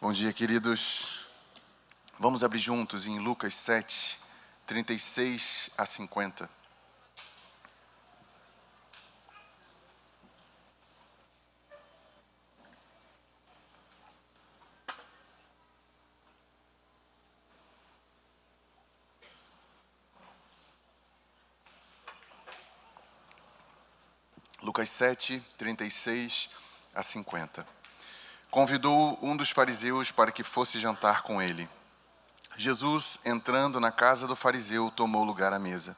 Bom dia, queridos. Vamos abrir juntos em Lucas 7, 36 a 50. Lucas 7, 36 a 50. Convidou um dos fariseus para que fosse jantar com ele. Jesus, entrando na casa do fariseu, tomou lugar à mesa.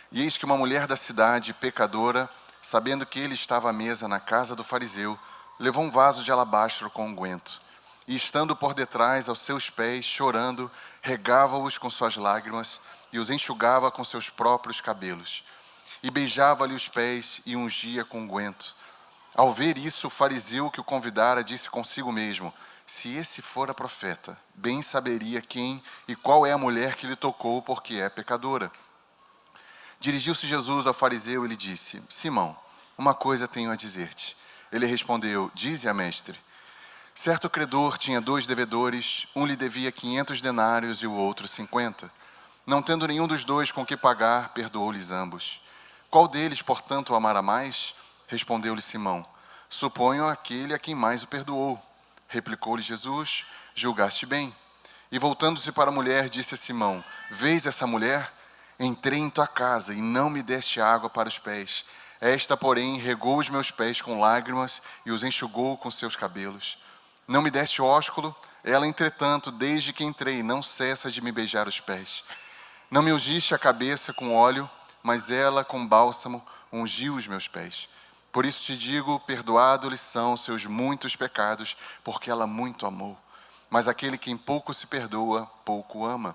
E eis que uma mulher da cidade, pecadora, sabendo que ele estava à mesa na casa do fariseu, levou um vaso de alabastro com unguento. E estando por detrás aos seus pés, chorando, regava-os com suas lágrimas e os enxugava com seus próprios cabelos. E beijava-lhe os pés e ungia com unguento. Ao ver isso, o fariseu que o convidara disse consigo mesmo: se esse fora profeta, bem saberia quem e qual é a mulher que lhe tocou, porque é pecadora. Dirigiu-se Jesus ao fariseu e lhe disse: Simão, uma coisa tenho a dizer-te. Ele respondeu: dize-a, mestre. Certo credor tinha 2 devedores, um lhe devia 500 denários e o outro 50. Não tendo nenhum dos 2 com que pagar, perdoou-lhes ambos. Qual deles, portanto, o amará mais? Respondeu-lhe Simão: suponho aquele a quem mais o perdoou. Replicou-lhe Jesus: julgaste bem. E voltando-se para a mulher, disse a Simão: vês essa mulher? Entrei em tua casa e não me deste água para os pés. Esta, porém, regou os meus pés com lágrimas e os enxugou com seus cabelos. Não me deste ósculo? Ela, entretanto, desde que entrei, não cessa de me beijar os pés. Não me ungiste a cabeça com óleo, mas ela, com bálsamo, ungiu os meus pés. Por isso te digo, perdoados-lhe são os seus muitos pecados, porque ela muito amou. Mas aquele que em pouco se perdoa, pouco ama.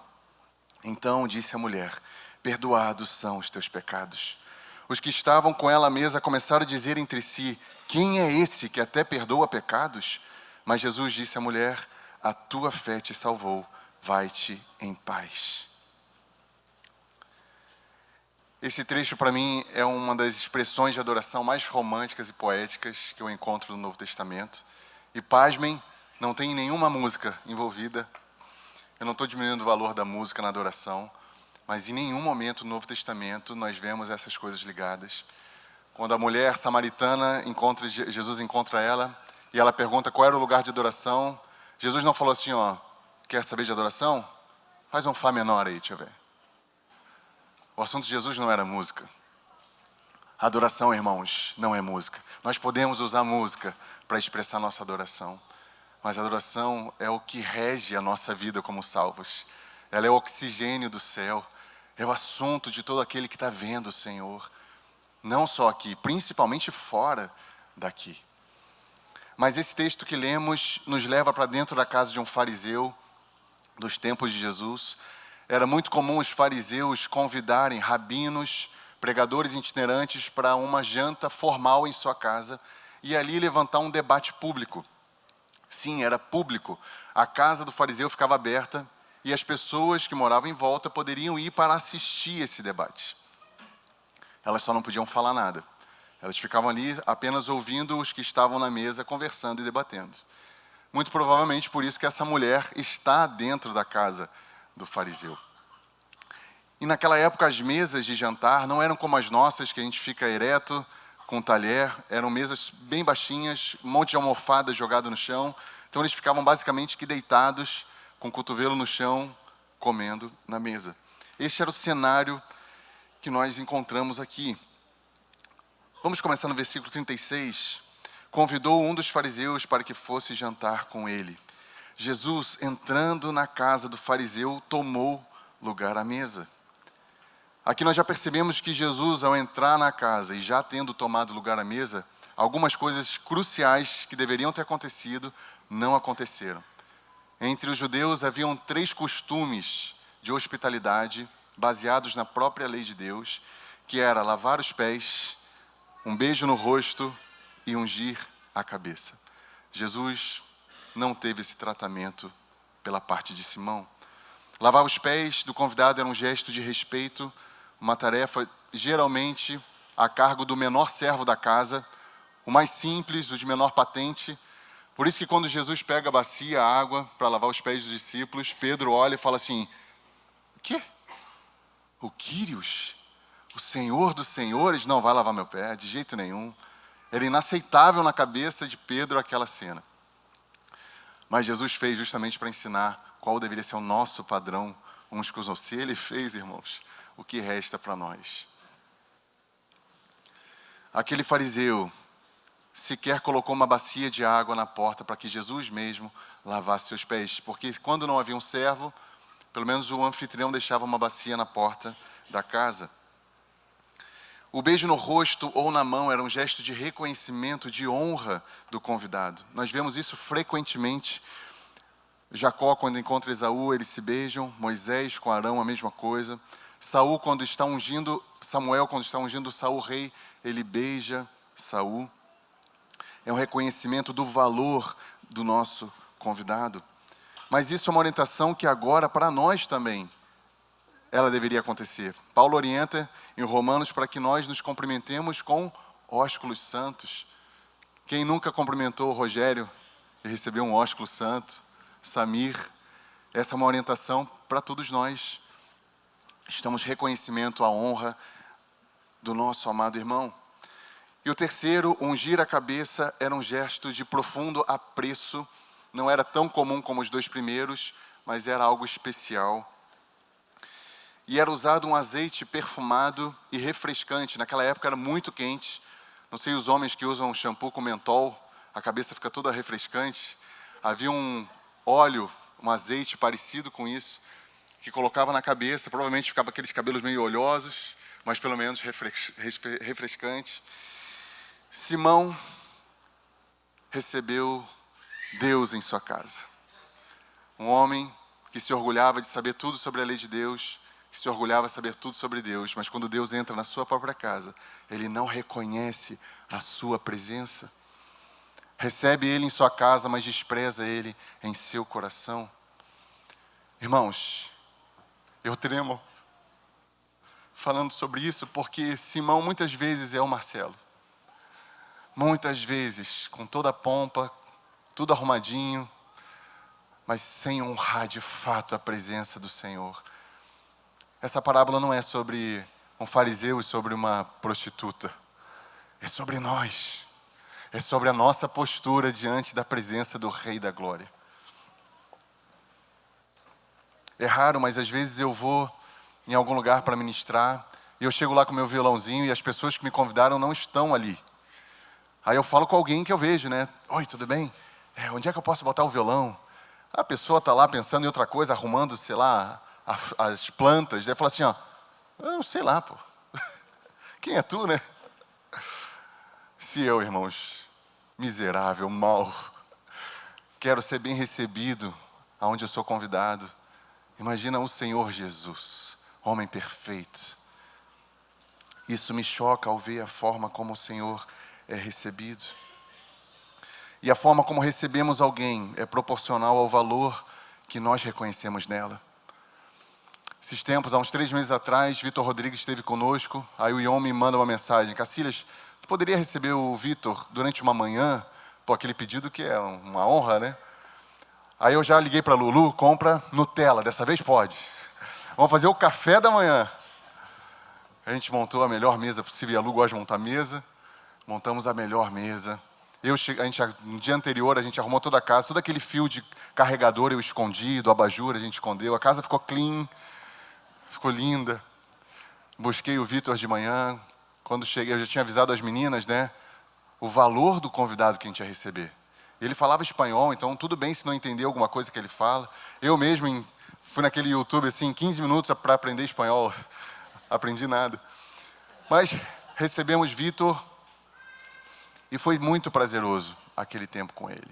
Então disse a mulher: perdoados são os teus pecados. Os que estavam com ela à mesa começaram a dizer entre si: quem é esse que até perdoa pecados? Mas Jesus disse à mulher: a tua fé te salvou, vai-te em paz. Esse trecho, para mim, é uma das expressões de adoração mais românticas e poéticas que eu encontro no Novo Testamento. E, pasmem, não tem nenhuma música envolvida. Eu não estou diminuindo o valor da música na adoração, mas em nenhum momento no Novo Testamento nós vemos essas coisas ligadas. Quando a mulher samaritana Jesus encontra ela, e ela pergunta qual era o lugar de adoração, Jesus não falou assim: quer saber de adoração? Faz um Fá menor aí, deixa eu ver. O assunto de Jesus não era música. Adoração, irmãos, não é música. Nós podemos usar música para expressar nossa adoração, mas a adoração é o que rege a nossa vida como salvos. Ela é o oxigênio do céu, é o assunto de todo aquele que está vendo o Senhor. Não só aqui, principalmente fora daqui. Mas esse texto que lemos nos leva para dentro da casa de um fariseu dos tempos de Jesus. Era muito comum os fariseus convidarem rabinos, pregadores itinerantes para uma janta formal em sua casa e ali levantar um debate público. Sim, era público. A casa do fariseu ficava aberta e as pessoas que moravam em volta poderiam ir para assistir esse debate. Elas só não podiam falar nada. Elas ficavam ali apenas ouvindo os que estavam na mesa conversando e debatendo. Muito provavelmente por isso que essa mulher está dentro da casa do fariseu. E naquela época as mesas de jantar não eram como as nossas, que a gente fica ereto com talher. Eram mesas bem baixinhas, um monte de almofada jogado no chão. Então eles ficavam basicamente que deitados, com o cotovelo no chão, comendo na mesa. Este era o cenário que nós encontramos aqui. Vamos começar no versículo 36. Convidou um dos fariseus para que fosse jantar com ele. Jesus, entrando na casa do fariseu, tomou lugar à mesa. Aqui nós já percebemos que Jesus, ao entrar na casa e já tendo tomado lugar à mesa, algumas coisas cruciais que deveriam ter acontecido, não aconteceram. Entre os judeus haviam 3 costumes de hospitalidade, baseados na própria lei de Deus, que era lavar os pés, um beijo no rosto e ungir a cabeça. Jesus não teve esse tratamento pela parte de Simão. Lavar os pés do convidado era um gesto de respeito, uma tarefa geralmente a cargo do menor servo da casa, o mais simples, o de menor patente, Por isso que quando Jesus pega a bacia, a água, para lavar os pés dos discípulos, Pedro olha e fala assim, o quê? O Quírios? O Senhor dos Senhores não vai lavar meu pé, de jeito nenhum. Era inaceitável na cabeça de Pedro aquela cena. Mas Jesus fez justamente para ensinar qual deveria ser o nosso padrão uns com os outros. Se Ele fez, irmãos, o que resta para nós? Aquele fariseu sequer colocou uma bacia de água na porta para que Jesus mesmo lavasse seus pés. Porque quando não havia um servo, pelo menos o anfitrião deixava uma bacia na porta da casa. O beijo no rosto ou na mão era um gesto de reconhecimento, de honra do convidado. Nós vemos isso frequentemente. Jacó, quando encontra Esaú, eles se beijam. Moisés com Arão, a mesma coisa. Samuel, quando está ungindo Saul rei, ele beija Saul. É um reconhecimento do valor do nosso convidado. Mas isso é uma orientação que agora, para nós também, ela deveria acontecer. Paulo orienta em Romanos para que nós nos cumprimentemos com ósculos santos. Quem nunca cumprimentou o Rogério e recebeu um ósculo santo? Samir? Essa é uma orientação para todos nós. Estamos reconhecimento à honra do nosso amado irmão. E o terceiro, ungir a cabeça, era um gesto de profundo apreço. Não era tão comum como os dois primeiros, mas era algo especial. E era usado um azeite perfumado e refrescante. Naquela época era muito quente. Não sei os homens que usam shampoo com mentol, a cabeça fica toda refrescante. Havia um óleo, um azeite parecido com isso, que colocava na cabeça. Provavelmente ficava aqueles cabelos meio oleosos, mas pelo menos refrescante. Simão recebeu Deus em sua casa. Um homem que se orgulhava de saber tudo sobre a lei de Deus, que se orgulhava de saber tudo sobre Deus, mas quando Deus entra na sua própria casa, ele não reconhece a sua presença. Recebe ele em sua casa, mas despreza ele em seu coração. Irmãos, eu tremo falando sobre isso, porque Simão muitas vezes é o Marcelo. Muitas vezes, com toda a pompa, tudo arrumadinho, mas sem honrar de fato a presença do Senhor. Essa parábola não é sobre um fariseu e sobre uma prostituta. É sobre nós. É sobre a nossa postura diante da presença do Rei da Glória. É raro, mas às vezes eu vou em algum lugar para ministrar e eu chego lá com meu violãozinho e as pessoas que me convidaram não estão ali. Aí eu falo com alguém que eu vejo, né? Oi, tudo bem? Onde é que eu posso botar o violão? A pessoa está lá pensando em outra coisa, arrumando, sei lá, as plantas. Daí fala assim, ó, eu sei lá, pô. Quem é tu, né? Se eu, irmãos, miserável, mau, quero ser bem recebido aonde eu sou convidado. Imagina o Senhor Jesus, homem perfeito. Isso me choca ao ver a forma como o Senhor é recebido. E a forma como recebemos alguém é proporcional ao valor que nós reconhecemos nela. Esses tempos, há uns 3 meses atrás, Vitor Rodrigues esteve conosco. Aí o Ion me manda uma mensagem. Cacilhas, tu poderia receber o Vitor durante uma manhã? Pô, aquele pedido que é uma honra, né? Aí eu já liguei para a Lulu, compra Nutella, dessa vez pode. Vamos fazer o café da manhã. A gente montou a melhor mesa possível, e a Lu gosta de montar mesa. Montamos a melhor mesa. No dia anterior, a gente arrumou toda a casa, todo aquele fio de carregador eu escondi, do abajur a gente escondeu. A casa ficou clean, ficou linda. Busquei o Vitor de manhã. Quando cheguei, eu já tinha avisado as meninas, né? O valor do convidado que a gente ia receber. Ele falava espanhol, então tudo bem se não entender alguma coisa que ele fala. Eu mesmo fui naquele YouTube, assim, 15 minutos para aprender espanhol. Aprendi nada. Mas recebemos Vitor e foi muito prazeroso aquele tempo com ele.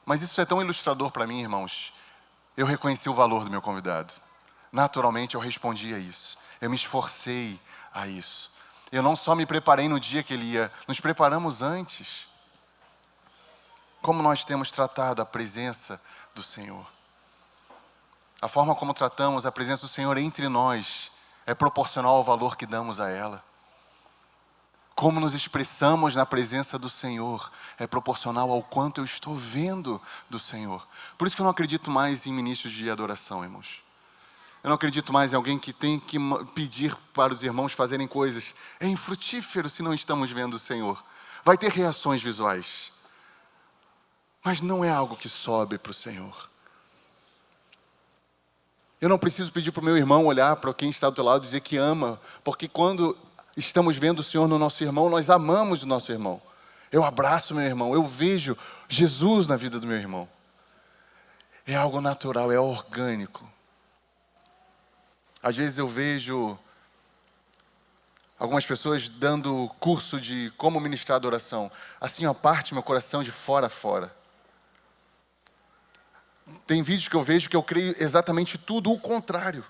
Mas isso é tão ilustrador para mim, irmãos. Eu reconheci o valor do meu convidado. Naturalmente eu respondi a isso. Eu me esforcei a isso. Eu não só me preparei no dia que ele ia, nos preparamos antes. Como nós temos tratado a presença do Senhor. A forma como tratamos a presença do Senhor entre nós é proporcional ao valor que damos a ela. Como nos expressamos na presença do Senhor é proporcional ao quanto eu estou vendo do Senhor. Por isso que eu não acredito mais em ministros de adoração, irmãos. Eu não acredito mais em alguém que tem que pedir para os irmãos fazerem coisas. É infrutífero se não estamos vendo o Senhor. Vai ter reações visuais, mas não é algo que sobe para o Senhor. Eu não preciso pedir para o meu irmão olhar para quem está do teu lado e dizer que ama, porque quando estamos vendo o Senhor no nosso irmão, nós amamos o nosso irmão. Eu abraço meu irmão, eu vejo Jesus na vida do meu irmão. É algo natural, é orgânico. Às vezes eu vejo algumas pessoas dando curso de como ministrar adoração. Assim, parte meu coração de fora a fora. Tem vídeos que eu vejo que eu creio exatamente tudo o contrário.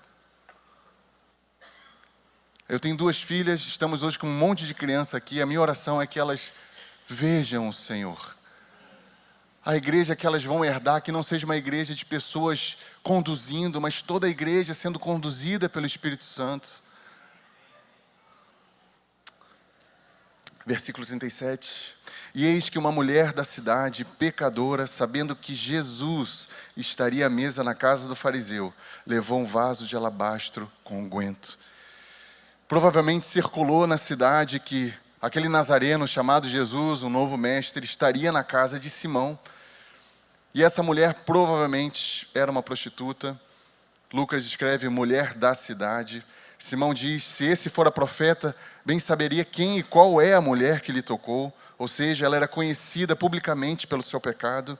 Eu tenho 2 filhas, estamos hoje com um monte de criança aqui. A minha oração é que elas vejam o Senhor. A igreja que elas vão herdar, que não seja uma igreja de pessoas conduzindo, mas toda a igreja sendo conduzida pelo Espírito Santo. Versículo 37. E eis que uma mulher da cidade, pecadora, sabendo que Jesus estaria à mesa na casa do fariseu, levou um vaso de alabastro com unguento. Provavelmente circulou na cidade que aquele nazareno chamado Jesus, o novo mestre, estaria na casa de Simão. E essa mulher provavelmente era uma prostituta. Lucas escreve mulher da cidade. Simão diz, se esse fora profeta, bem saberia quem e qual é a mulher que lhe tocou. Ou seja, ela era conhecida publicamente pelo seu pecado.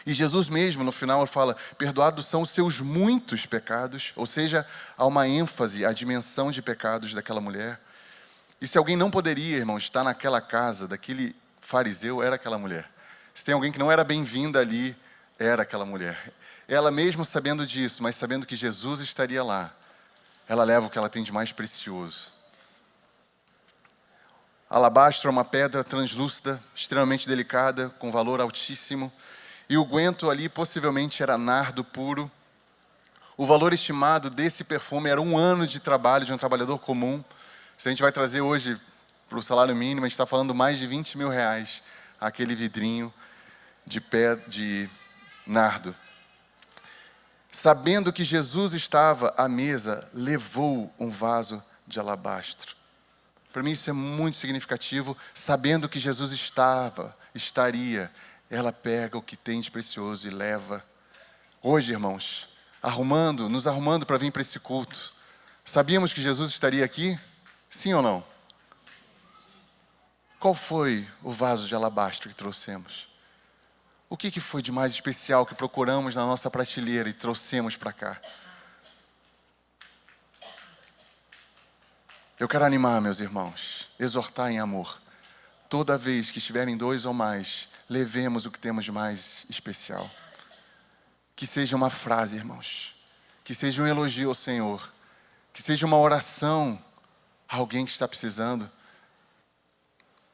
E Jesus mesmo, no final, fala, perdoados são os seus muitos pecados. Ou seja, há uma ênfase, a dimensão de pecados daquela mulher. E se alguém não poderia, irmão, estar naquela casa daquele fariseu, era aquela mulher. Se tem alguém que não era bem-vinda ali, era aquela mulher. Ela mesmo sabendo disso, mas sabendo que Jesus estaria lá, ela leva o que ela tem de mais precioso. Alabastro é uma pedra translúcida, extremamente delicada, com valor altíssimo. E o unguento ali possivelmente era nardo puro. O valor estimado desse perfume era 1 ano de trabalho de um trabalhador comum. Se a gente vai trazer hoje para o salário mínimo, a gente está falando mais de 20 mil reais, aquele vidrinho de nardo. Sabendo que Jesus estava à mesa, levou um vaso de alabastro. Para mim isso é muito significativo. Sabendo que Jesus estaria, ela pega o que tem de precioso e leva. Hoje, irmãos, nos arrumando para vir para esse culto, sabíamos que Jesus estaria aqui? Sim ou não? Qual foi o vaso de alabastro que trouxemos? O que foi de mais especial que procuramos na nossa prateleira e trouxemos para cá? Eu quero animar, meus irmãos, exortar em amor. Toda vez que estiverem 2 ou mais, levemos o que temos de mais especial. Que seja uma frase, irmãos. Que seja um elogio ao Senhor. Que seja uma oração a alguém que está precisando.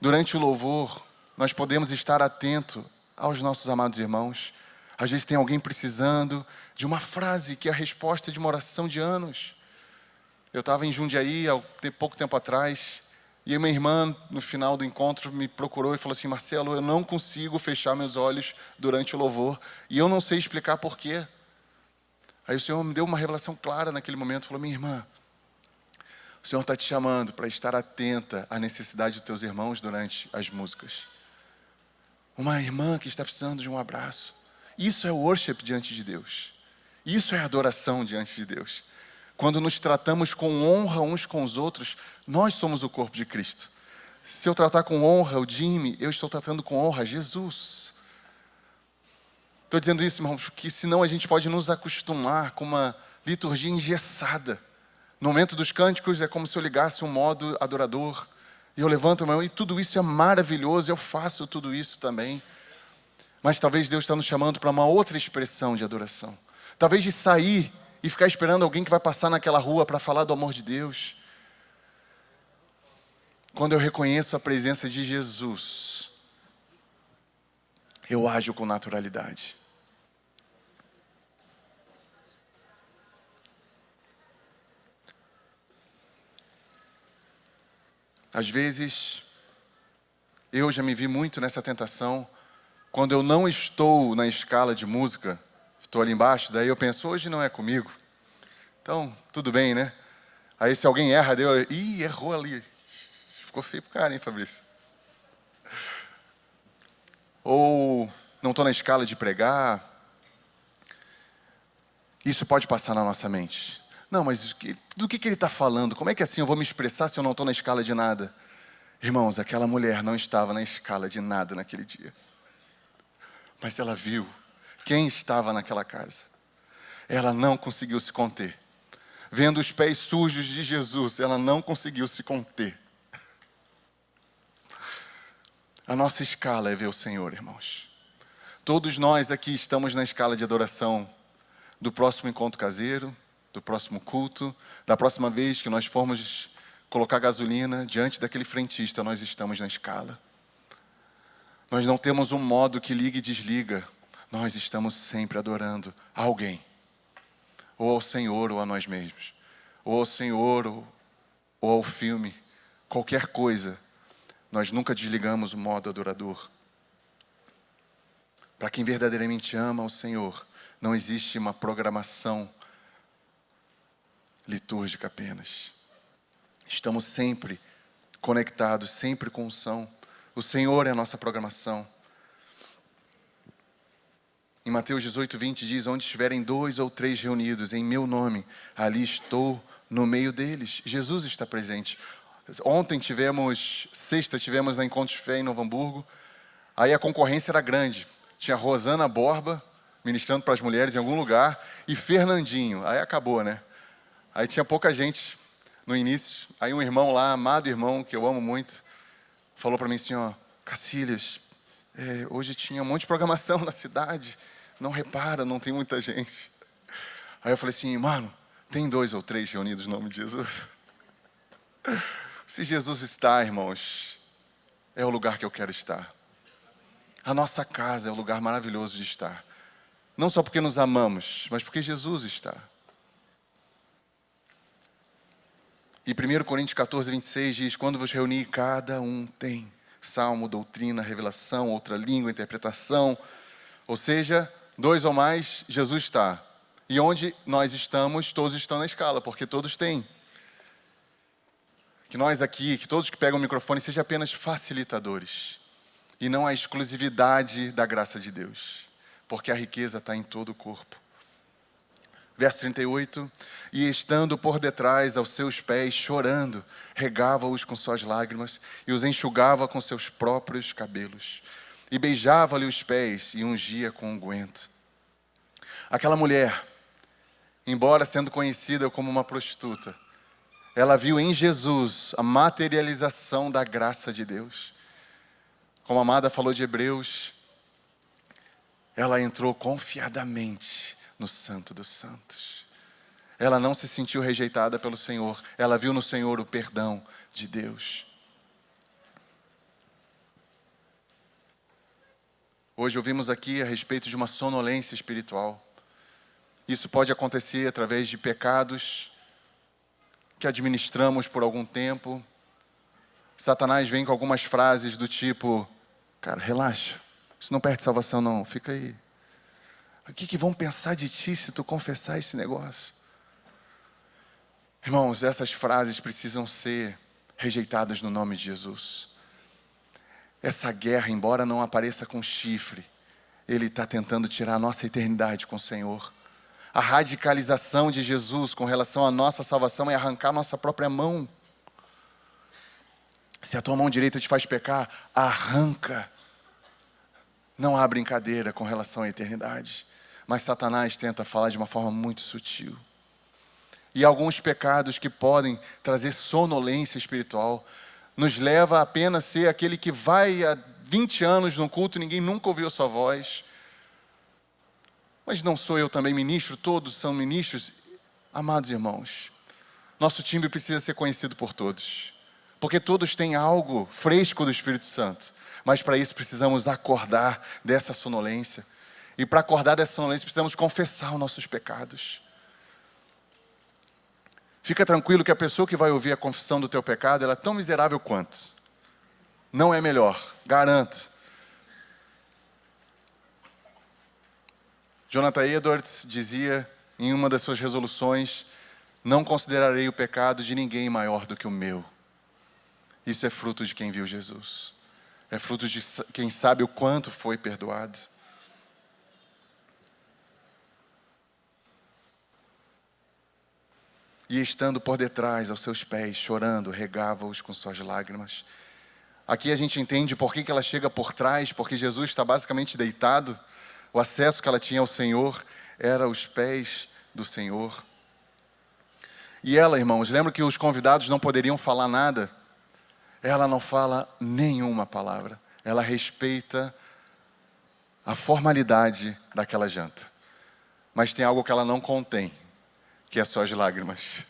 Durante o louvor, nós podemos estar atentos aos nossos amados irmãos. Às vezes tem alguém precisando de uma frase que é a resposta de uma oração de anos. Eu estava em Jundiaí há pouco tempo atrás, e uma irmã, no final do encontro, me procurou e falou assim, Marcelo, eu não consigo fechar meus olhos durante o louvor, e eu não sei explicar por quê. Aí o Senhor me deu uma revelação clara naquele momento, falou, minha irmã, o Senhor está te chamando para estar atenta à necessidade dos teus irmãos durante as músicas. Uma irmã que está precisando de um abraço. Isso é worship diante de Deus. Isso é adoração diante de Deus. Quando nos tratamos com honra uns com os outros, nós somos o corpo de Cristo. Se eu tratar com honra o Jimmy, eu estou tratando com honra Jesus. Estou dizendo isso, irmãos, porque senão a gente pode nos acostumar com uma liturgia engessada. No momento dos cânticos é como se eu ligasse um modo adorador. E eu levanto a mão e tudo isso é maravilhoso, eu faço tudo isso também. Mas talvez Deus está nos chamando para uma outra expressão de adoração. Talvez de sair e ficar esperando alguém que vai passar naquela rua para falar do amor de Deus. Quando eu reconheço a presença de Jesus, eu ajo com naturalidade. Às vezes, eu já me vi muito nessa tentação, quando eu não estou na escala de música, estou ali embaixo, daí eu penso, hoje não é comigo. Então, tudo bem, né? Aí se alguém erra, errou ali. Ficou feio pro cara, hein, Fabrício? Ou não estou na escala de pregar. Isso pode passar na nossa mente. Não, mas do que ele está falando? Como é que assim eu vou me expressar se eu não estou na escala de nada? Irmãos, aquela mulher não estava na escala de nada naquele dia. Mas ela viu quem estava naquela casa. Ela não conseguiu se conter. Vendo os pés sujos de Jesus, ela não conseguiu se conter. A nossa escala é ver o Senhor, irmãos. Todos nós aqui estamos na escala de adoração do próximo encontro caseiro, do próximo culto, da próxima vez que nós formos colocar gasolina diante daquele frentista, nós estamos na escala. Nós não temos um modo que liga e desliga. Nós estamos sempre adorando a alguém. Ou ao Senhor, ou a nós mesmos. Ou ao Senhor, ou ao filme. Qualquer coisa. Nós nunca desligamos o modo adorador. Para quem verdadeiramente ama o Senhor, não existe uma programação litúrgica apenas. Estamos sempre conectados, sempre com unção. O Senhor é a nossa programação. Em Mateus 18:20 diz, onde estiverem 2 ou 3 reunidos em meu nome, ali estou no meio deles. Jesus está presente. Sexta tivemos na Encontro de Fé em Novo Hamburgo. Aí a concorrência era grande. Tinha Rosana Borba, ministrando para as mulheres em algum lugar, e Fernandinho. Aí acabou, né? Aí tinha pouca gente no início. Aí um irmão lá, amado irmão, que eu amo muito, falou para mim assim, Cacilhas, hoje tinha um monte de programação na cidade, não repara, não tem muita gente. Aí eu falei assim, mano, tem 2 ou 3 reunidos no nome de Jesus? Se Jesus está, irmãos, é o lugar que eu quero estar. A nossa casa é um lugar maravilhoso de estar. Não só porque nos amamos, mas porque Jesus está. E 1 Coríntios 14:26 diz, quando vos reunir, cada um tem salmo, doutrina, revelação, outra língua, interpretação. Ou seja, 2 ou mais, Jesus está. E onde nós estamos, todos estão na escala, porque todos têm. Que nós aqui, que todos que pegam o microfone, sejam apenas facilitadores. E não a exclusividade da graça de Deus. Porque a riqueza está em todo o corpo. Verso 38, e estando por detrás aos seus pés, chorando, regava-os com suas lágrimas e os enxugava com seus próprios cabelos. E beijava-lhe os pés e ungia com unguento. Aquela mulher, embora sendo conhecida como uma prostituta, ela viu em Jesus a materialização da graça de Deus. Como a amada falou de Hebreus, ela entrou confiadamente no Santo dos Santos. Ela não se sentiu rejeitada pelo Senhor. Ela viu no Senhor o perdão de Deus. Hoje ouvimos aqui a respeito de uma sonolência espiritual. Isso pode acontecer através de pecados que administramos por algum tempo. Satanás vem com algumas frases do tipo, cara, relaxa, isso não perde salvação não, fica aí. O que vão pensar de ti se tu confessar esse negócio? Irmãos, essas frases precisam ser rejeitadas no nome de Jesus. Essa guerra, embora não apareça com chifre, ele está tentando tirar a nossa eternidade com o Senhor. A radicalização de Jesus com relação à nossa salvação é arrancar a nossa própria mão. Se a tua mão direita te faz pecar, arranca. Não há brincadeira com relação à eternidade. Mas Satanás tenta falar de uma forma muito sutil. E alguns pecados que podem trazer sonolência espiritual, nos leva a apenas ser aquele que vai há 20 anos no culto, ninguém nunca ouviu sua voz. Mas não sou eu também ministro, todos são ministros. Amados irmãos, nosso time precisa ser conhecido por todos. Porque todos têm algo fresco do Espírito Santo. Mas para isso precisamos acordar dessa sonolência. E para acordar dessa sonolência precisamos confessar os nossos pecados. Fica tranquilo que a pessoa que vai ouvir a confissão do teu pecado, ela é tão miserável quanto. Não é melhor, garanto. Jonathan Edwards dizia em uma das suas resoluções: não considerarei o pecado de ninguém maior do que o meu. Isso é fruto de quem viu Jesus. É fruto de quem sabe o quanto foi perdoado. E estando por detrás, aos seus pés, chorando, regava-os com suas lágrimas. Aqui a gente entende por que ela chega por trás, porque Jesus está basicamente deitado. O acesso que ela tinha ao Senhor era os pés do Senhor. E ela, irmãos, lembra que os convidados não poderiam falar nada? Ela não fala nenhuma palavra. Ela respeita a formalidade daquela janta. Mas tem algo que ela não contém, que é só as lágrimas.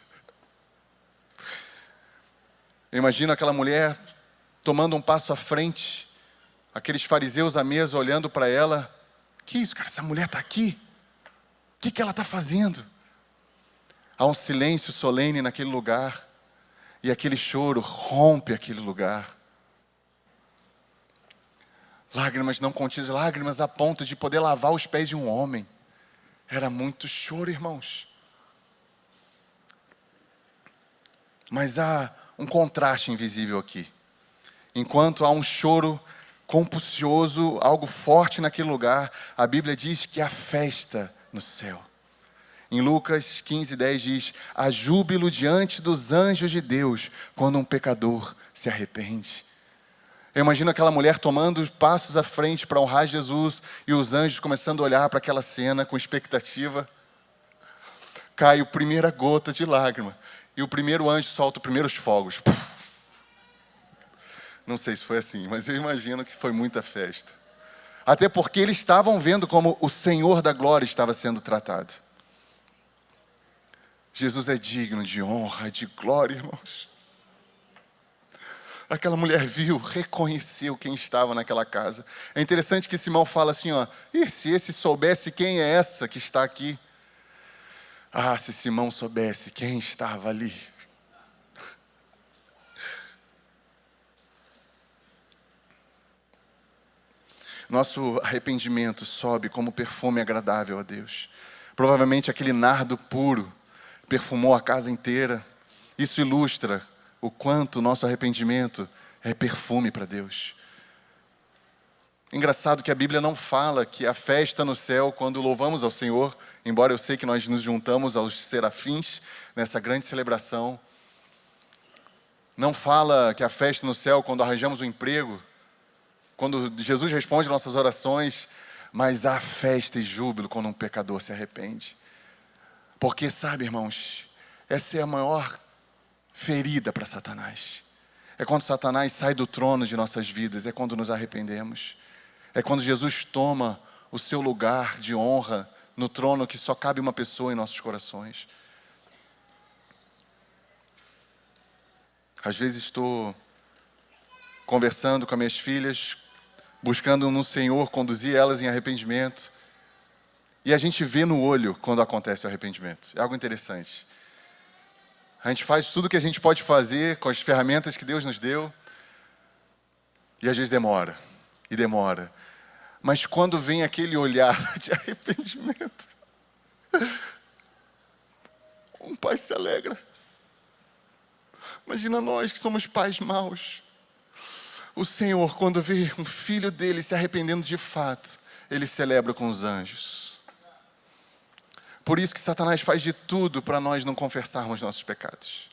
Eu imagino aquela mulher tomando um passo à frente, aqueles fariseus à mesa olhando para ela. Que isso, cara? Essa mulher está aqui? O que ela está fazendo? Há um silêncio solene naquele lugar. E aquele choro rompe aquele lugar. Lágrimas não contidas, lágrimas a ponto de poder lavar os pés de um homem. Era muito choro, irmãos. Mas há um contraste invisível aqui. Enquanto há um choro compulsioso, algo forte naquele lugar, a Bíblia diz que há festa no céu. Em Lucas 15:10 diz: há júbilo diante dos anjos de Deus quando um pecador se arrepende. Eu imagino aquela mulher tomando passos à frente para honrar Jesus e os anjos começando a olhar para aquela cena com expectativa. Cai a primeira gota de lágrima e o primeiro anjo solta os primeiros fogos. Não sei se foi assim, mas eu imagino que foi muita festa. Até porque eles estavam vendo como o Senhor da glória estava sendo tratado. Jesus é digno de honra, de glória, irmãos. Aquela mulher viu, reconheceu quem estava naquela casa. É interessante que Simão fala assim, se esse soubesse quem é essa que está aqui. Ah, se Simão soubesse quem estava ali. Nosso arrependimento sobe como perfume agradável a Deus. Provavelmente aquele nardo puro perfumou a casa inteira. Isso ilustra o quanto o nosso arrependimento é perfume para Deus. Engraçado que a Bíblia não fala que a festa no céu quando louvamos ao Senhor, embora eu sei que nós nos juntamos aos serafins nessa grande celebração. Não fala que a festa no céu quando arranjamos um emprego, quando Jesus responde nossas orações, mas há festa e júbilo quando um pecador se arrepende. Porque, sabe, irmãos, essa é a maior ferida para Satanás. É quando Satanás sai do trono de nossas vidas, é quando nos arrependemos. É quando Jesus toma o seu lugar de honra no trono que só cabe uma pessoa em nossos corações. Às vezes estou conversando com as minhas filhas, buscando no Senhor conduzir elas em arrependimento. E a gente vê no olho quando acontece o arrependimento. É algo interessante. A gente faz tudo o que a gente pode fazer com as ferramentas que Deus nos deu. E às vezes demora. E demora. Mas quando vem aquele olhar de arrependimento, um pai se alegra. Imagina nós que somos pais maus. O Senhor, quando vê um filho dele se arrependendo de fato, ele celebra com os anjos. Por isso que Satanás faz de tudo para nós não confessarmos nossos pecados.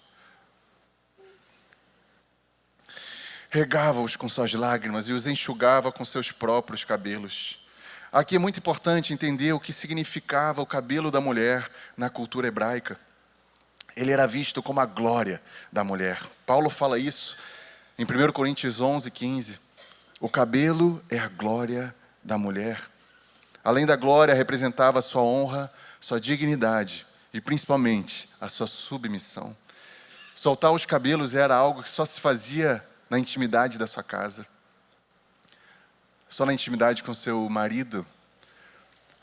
Regava-os com suas lágrimas e os enxugava com seus próprios cabelos. Aqui é muito importante entender o que significava o cabelo da mulher na cultura hebraica. Ele era visto como a glória da mulher. Paulo fala isso em 1 Coríntios 11:15. O cabelo é a glória da mulher. Além da glória, representava a sua honra, sua dignidade e principalmente a sua submissão. Soltar os cabelos era algo que só se fazia na intimidade da sua casa. Só na intimidade com seu marido.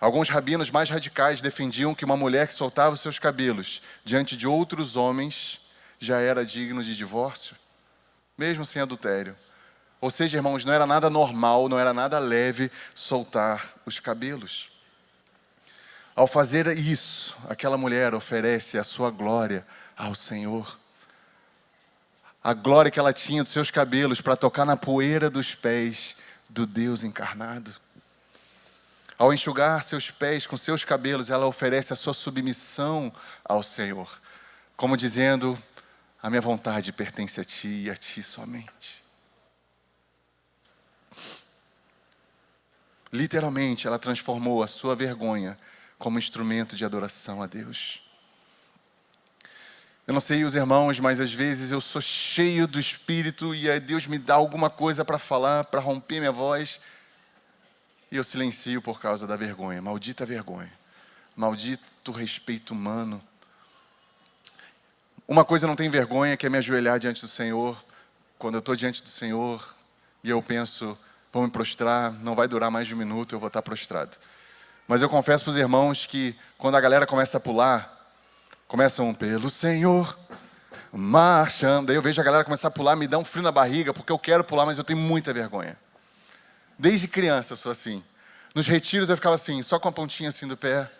Alguns rabinos mais radicais defendiam que uma mulher que soltava os seus cabelos diante de outros homens já era digno de divórcio, mesmo sem adultério. Ou seja, irmãos, não era nada normal, não era nada leve soltar os cabelos. Ao fazer isso, aquela mulher oferece a sua glória ao Senhor. A glória que ela tinha dos seus cabelos para tocar na poeira dos pés do Deus encarnado. Ao enxugar seus pés com seus cabelos, ela oferece a sua submissão ao Senhor, como dizendo: a minha vontade pertence a ti e a ti somente. Literalmente, ela transformou a sua vergonha como instrumento de adoração a Deus. Eu não sei os irmãos, mas às vezes eu sou cheio do Espírito e aí Deus me dá alguma coisa para falar, para romper minha voz, e eu silencio por causa da vergonha. Maldita vergonha. Maldito respeito humano. Uma coisa eu não tenho vergonha, que é me ajoelhar diante do Senhor. Quando eu estou diante do Senhor e eu penso, vou me prostrar, não vai durar mais de um minuto, eu vou estar prostrado. Mas eu confesso para os irmãos que quando a galera começa a pular, começam pelo Senhor, marchando. Daí eu vejo a galera começar a pular, me dá um frio na barriga, porque eu quero pular, mas eu tenho muita vergonha. Desde criança eu sou assim. Nos retiros eu ficava assim, só com a pontinha assim do pé.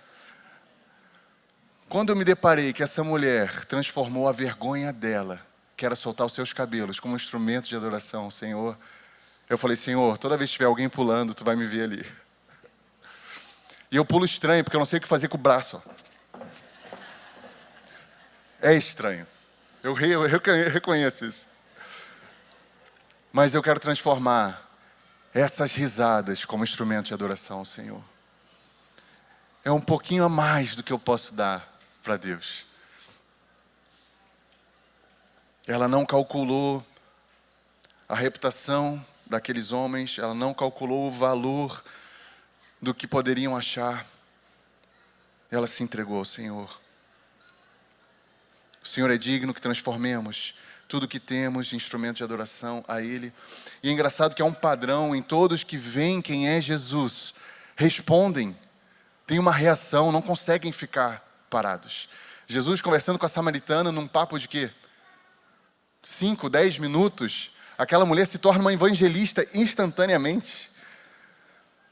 Quando eu me deparei que essa mulher transformou a vergonha dela, que era soltar os seus cabelos, como um instrumento de adoração ao Senhor, eu falei: Senhor, toda vez que tiver alguém pulando, tu vai me ver ali. E eu pulo estranho, porque eu não sei o que fazer com o braço. É estranho. Eu reconheço isso. Mas eu quero transformar essas risadas como instrumento de adoração ao Senhor. É um pouquinho a mais do que eu posso dar para Deus. Ela não calculou a reputação daqueles homens, ela não calculou o valor do que poderiam achar. Ela se entregou ao Senhor. O Senhor é digno que transformemos tudo que temos em instrumento de adoração a Ele. E é engraçado que há um padrão em todos que veem quem é Jesus, respondem, têm uma reação, não conseguem ficar parados. Jesus conversando com a samaritana num papo de quê? 5, 10 minutos, aquela mulher se torna uma evangelista instantaneamente.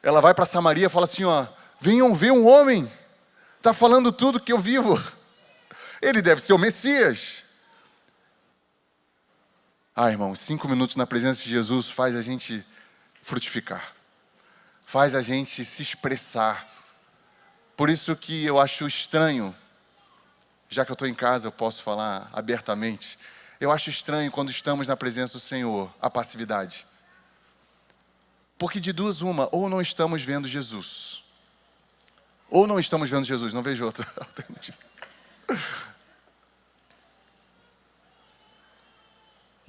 Ela vai para Samaria e fala assim, venham ver um homem, está falando tudo que eu vivo. Ele deve ser o Messias. Irmãos, 5 minutos na presença de Jesus faz a gente frutificar. Faz a gente se expressar. Por isso que eu acho estranho, já que eu estou em casa, eu posso falar abertamente. Eu acho estranho quando estamos na presença do Senhor, a passividade. Porque de duas uma, ou não estamos vendo Jesus, ou não estamos vendo Jesus, não vejo outra alternativa.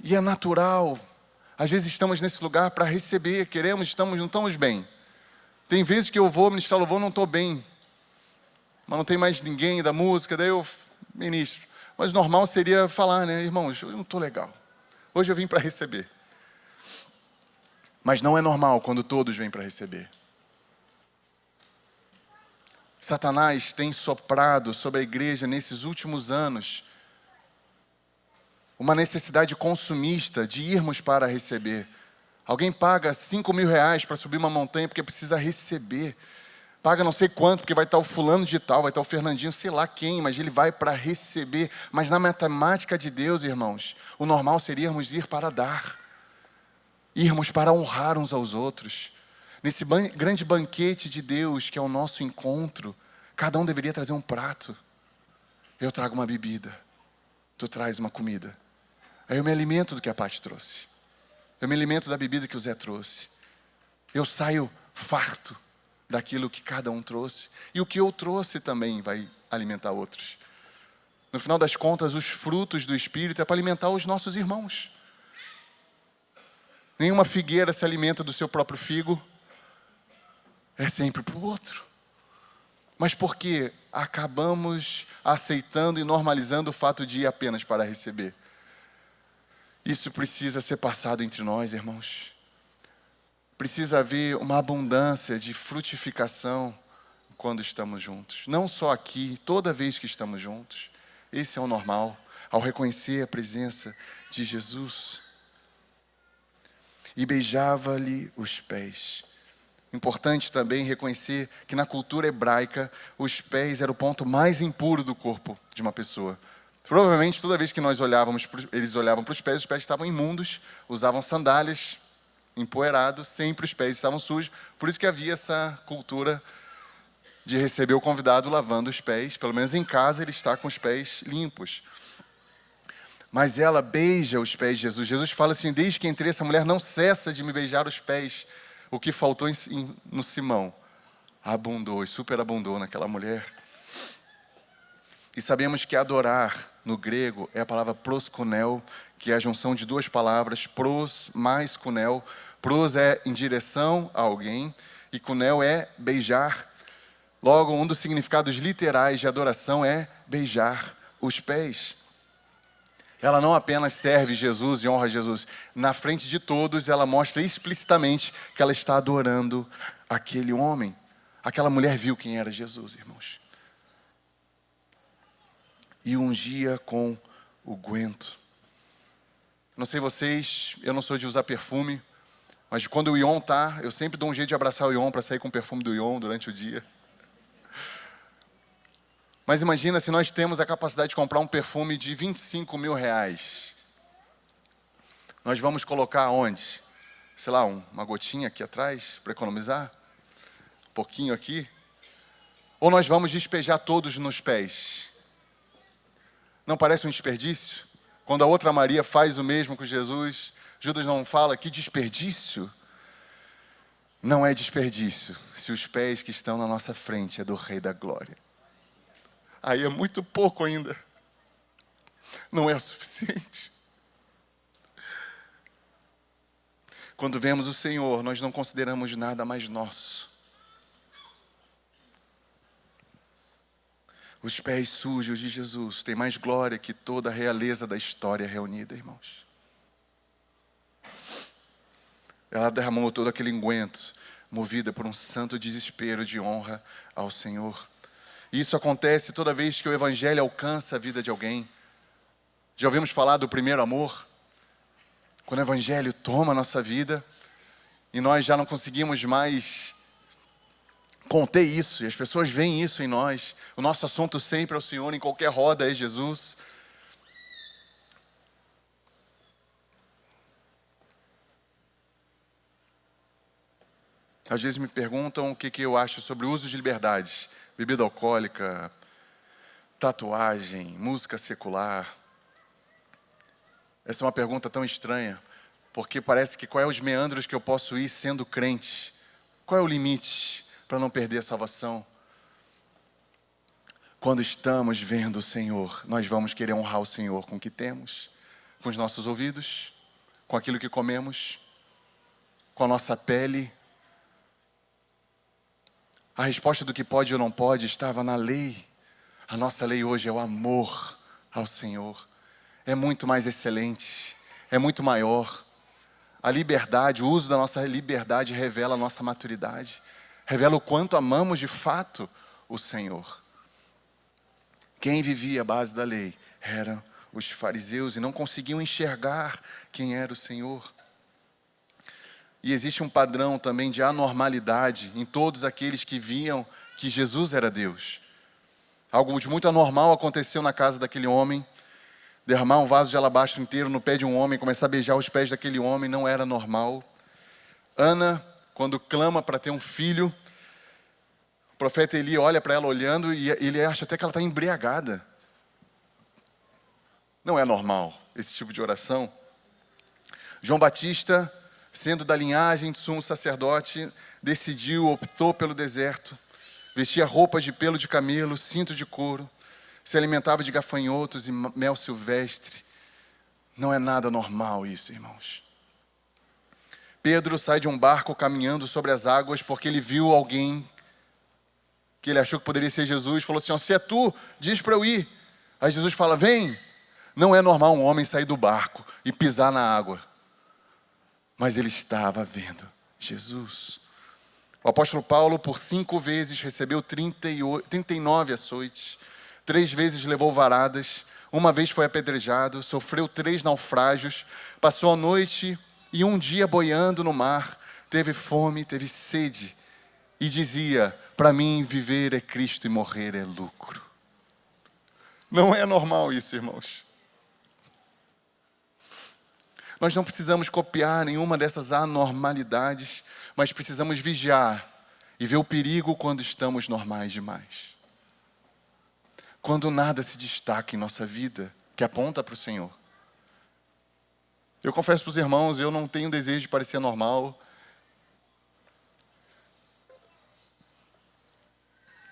E é natural. Às vezes estamos nesse lugar para receber, queremos, não estamos bem. Tem vezes que eu vou ministrar louvor, não estou bem. Mas não tem mais ninguém da música, daí eu ministro. Mas normal seria falar, né? Irmãos, eu não estou legal. Hoje eu vim para receber. Mas não é normal quando todos vêm para receber. Satanás tem soprado sobre a igreja nesses últimos anos uma necessidade consumista de irmos para receber. Alguém paga 5 mil reais para subir uma montanha porque precisa receber. Paga não sei quanto, porque vai estar o fulano de tal, vai estar o Fernandinho, sei lá quem, mas ele vai para receber. Mas na matemática de Deus, irmãos, o normal seria ir para dar. Irmos para honrar uns aos outros. Nesse grande banquete de Deus, que é o nosso encontro, cada um deveria trazer um prato. Eu trago uma bebida, tu traz uma comida. Aí eu me alimento do que a Paty trouxe. Eu me alimento da bebida que o Zé trouxe. Eu saio farto daquilo que cada um trouxe. E o que eu trouxe também vai alimentar outros. No final das contas, os frutos do Espírito é para alimentar os nossos irmãos. Nenhuma figueira se alimenta do seu próprio figo. É sempre para o outro. Mas por que acabamos aceitando e normalizando o fato de ir apenas para receber? Isso precisa ser passado entre nós, irmãos. Precisa haver uma abundância de frutificação quando estamos juntos. Não só aqui, toda vez que estamos juntos. Esse é o normal, ao reconhecer a presença de Jesus. E beijava-lhe os pés. Importante também reconhecer que na cultura hebraica, os pés eram o ponto mais impuro do corpo de uma pessoa. Provavelmente, toda vez que eles olhavam para os pés estavam imundos, usavam sandálias, empoeirados, sempre os pés estavam sujos. Por isso que havia essa cultura de receber o convidado lavando os pés. Pelo menos em casa ele está com os pés limpos. Mas ela beija os pés de Jesus. Jesus fala assim: desde que entrei, essa mulher não cessa de me beijar os pés. O que faltou no Simão abundou e superabundou naquela mulher. E sabemos que adorar no grego é a palavra proskunel, que é a junção de duas palavras, pros mais kunel. Pros é em direção a alguém e kunel é beijar. Logo, um dos significados literais de adoração é beijar os pés. Ela não apenas serve Jesus e honra Jesus. Na frente de todos, ela mostra explicitamente que ela está adorando aquele homem. Aquela mulher viu quem era Jesus, irmãos. E ungia com o guento. Não sei vocês, eu não sou de usar perfume, mas quando o Ion tá, eu sempre dou um jeito de abraçar o Ion para sair com o perfume do Ion durante o dia. Mas imagina se nós temos a capacidade de comprar um perfume de 25 mil reais. Nós vamos colocar onde? Sei lá, uma gotinha aqui atrás para economizar? Um pouquinho aqui? Ou nós vamos despejar todos nos pés? Não parece um desperdício? Quando a outra Maria faz o mesmo com Jesus, Judas não fala que desperdício? Não é desperdício se os pés que estão na nossa frente é do Rei da Glória. Aí é muito pouco ainda. Não é o suficiente. Quando vemos o Senhor, nós não consideramos nada mais nosso. Os pés sujos de Jesus têm mais glória que toda a realeza da história reunida, irmãos. Ela derramou todo aquele unguento, movida por um santo desespero de honra ao Senhor. Isso acontece toda vez que o Evangelho alcança a vida de alguém. Já ouvimos falar do primeiro amor? Quando o Evangelho toma a nossa vida e nós já não conseguimos mais conter isso, e as pessoas veem isso em nós. O nosso assunto sempre é o Senhor, em qualquer roda é Jesus. Às vezes me perguntam o que eu acho sobre o uso de liberdades. Bebida alcoólica, tatuagem, música secular. Essa é uma pergunta tão estranha, porque parece que qual é os meandros que eu posso ir sendo crente? Qual é o limite para não perder a salvação? Quando estamos vendo o Senhor, nós vamos querer honrar o Senhor com o que temos, com os nossos ouvidos, com aquilo que comemos, com a nossa pele. A resposta do que pode ou não pode estava na lei. A nossa lei hoje é o amor ao Senhor. É muito mais excelente, é muito maior. A liberdade, o uso da nossa liberdade revela a nossa maturidade. Revela o quanto amamos de fato o Senhor. Quem vivia à base da lei eram os fariseus e não conseguiam enxergar quem era o Senhor. E existe um padrão também de anormalidade em todos aqueles que viam que Jesus era Deus. Algo de muito anormal aconteceu na casa daquele homem. Derramar um vaso de alabastro inteiro no pé de um homem, começar a beijar os pés daquele homem, não era normal. Ana, quando clama para ter um filho, o profeta Eli olha para ela olhando e ele acha até que ela está embriagada. Não é normal esse tipo de oração. João Batista, sendo da linhagem de sumo sacerdote, optou pelo deserto, vestia roupas de pelo de camelo, cinto de couro, se alimentava de gafanhotos e mel silvestre. Não é nada normal isso, irmãos. Pedro sai de um barco caminhando sobre as águas porque ele viu alguém que ele achou que poderia ser Jesus, falou assim: se é tu, diz para eu ir. Aí Jesus fala: vem. Não é normal um homem sair do barco e pisar na água. Mas ele estava vendo Jesus. O apóstolo Paulo, por 5 vezes, recebeu 39 açoites, 3 vezes levou varadas, 1 vez foi apedrejado, sofreu 3 naufrágios, passou a noite e 1 dia boiando no mar, teve fome, teve sede, e dizia: para mim viver é Cristo e morrer é lucro. Não é normal isso, irmãos. Nós não precisamos copiar nenhuma dessas anormalidades, mas precisamos vigiar e ver o perigo quando estamos normais demais. Quando nada se destaca em nossa vida, que aponta para o Senhor. Eu confesso para os irmãos, eu não tenho desejo de parecer normal.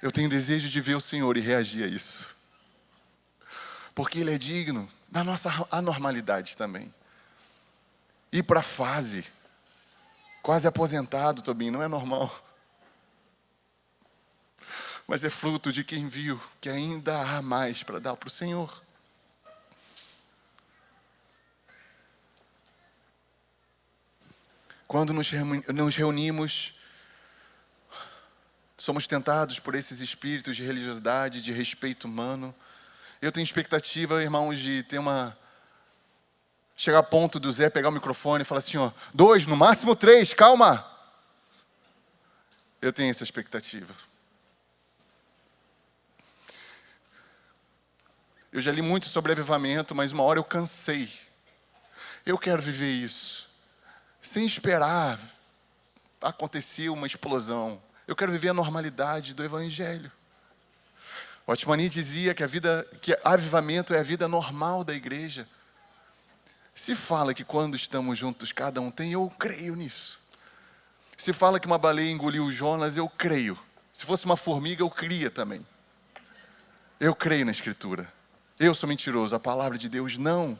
Eu tenho desejo de ver o Senhor e reagir a isso. Porque Ele é digno da nossa anormalidade também. Ir para a fase, quase aposentado, Tobinho, não é normal. Mas é fruto de quem viu que ainda há mais para dar para o Senhor. Quando nos reunimos, somos tentados por esses espíritos de religiosidade, de respeito humano. Eu tenho expectativa, irmãos, de ter chegar a ponto do Zé pegar o microfone e falar assim, 2, no máximo 3, calma. Eu tenho essa expectativa. Eu já li muito sobre avivamento, mas uma hora eu cansei. Eu quero viver isso. Sem esperar acontecer uma explosão. Eu quero viver a normalidade do Evangelho. O Otmani dizia que avivamento é a vida normal da igreja. Se fala que quando estamos juntos cada um tem, eu creio nisso. Se fala que uma baleia engoliu o Jonas, eu creio. Se fosse uma formiga, eu cria também. Eu creio na Escritura. Eu sou mentiroso, a palavra de Deus não.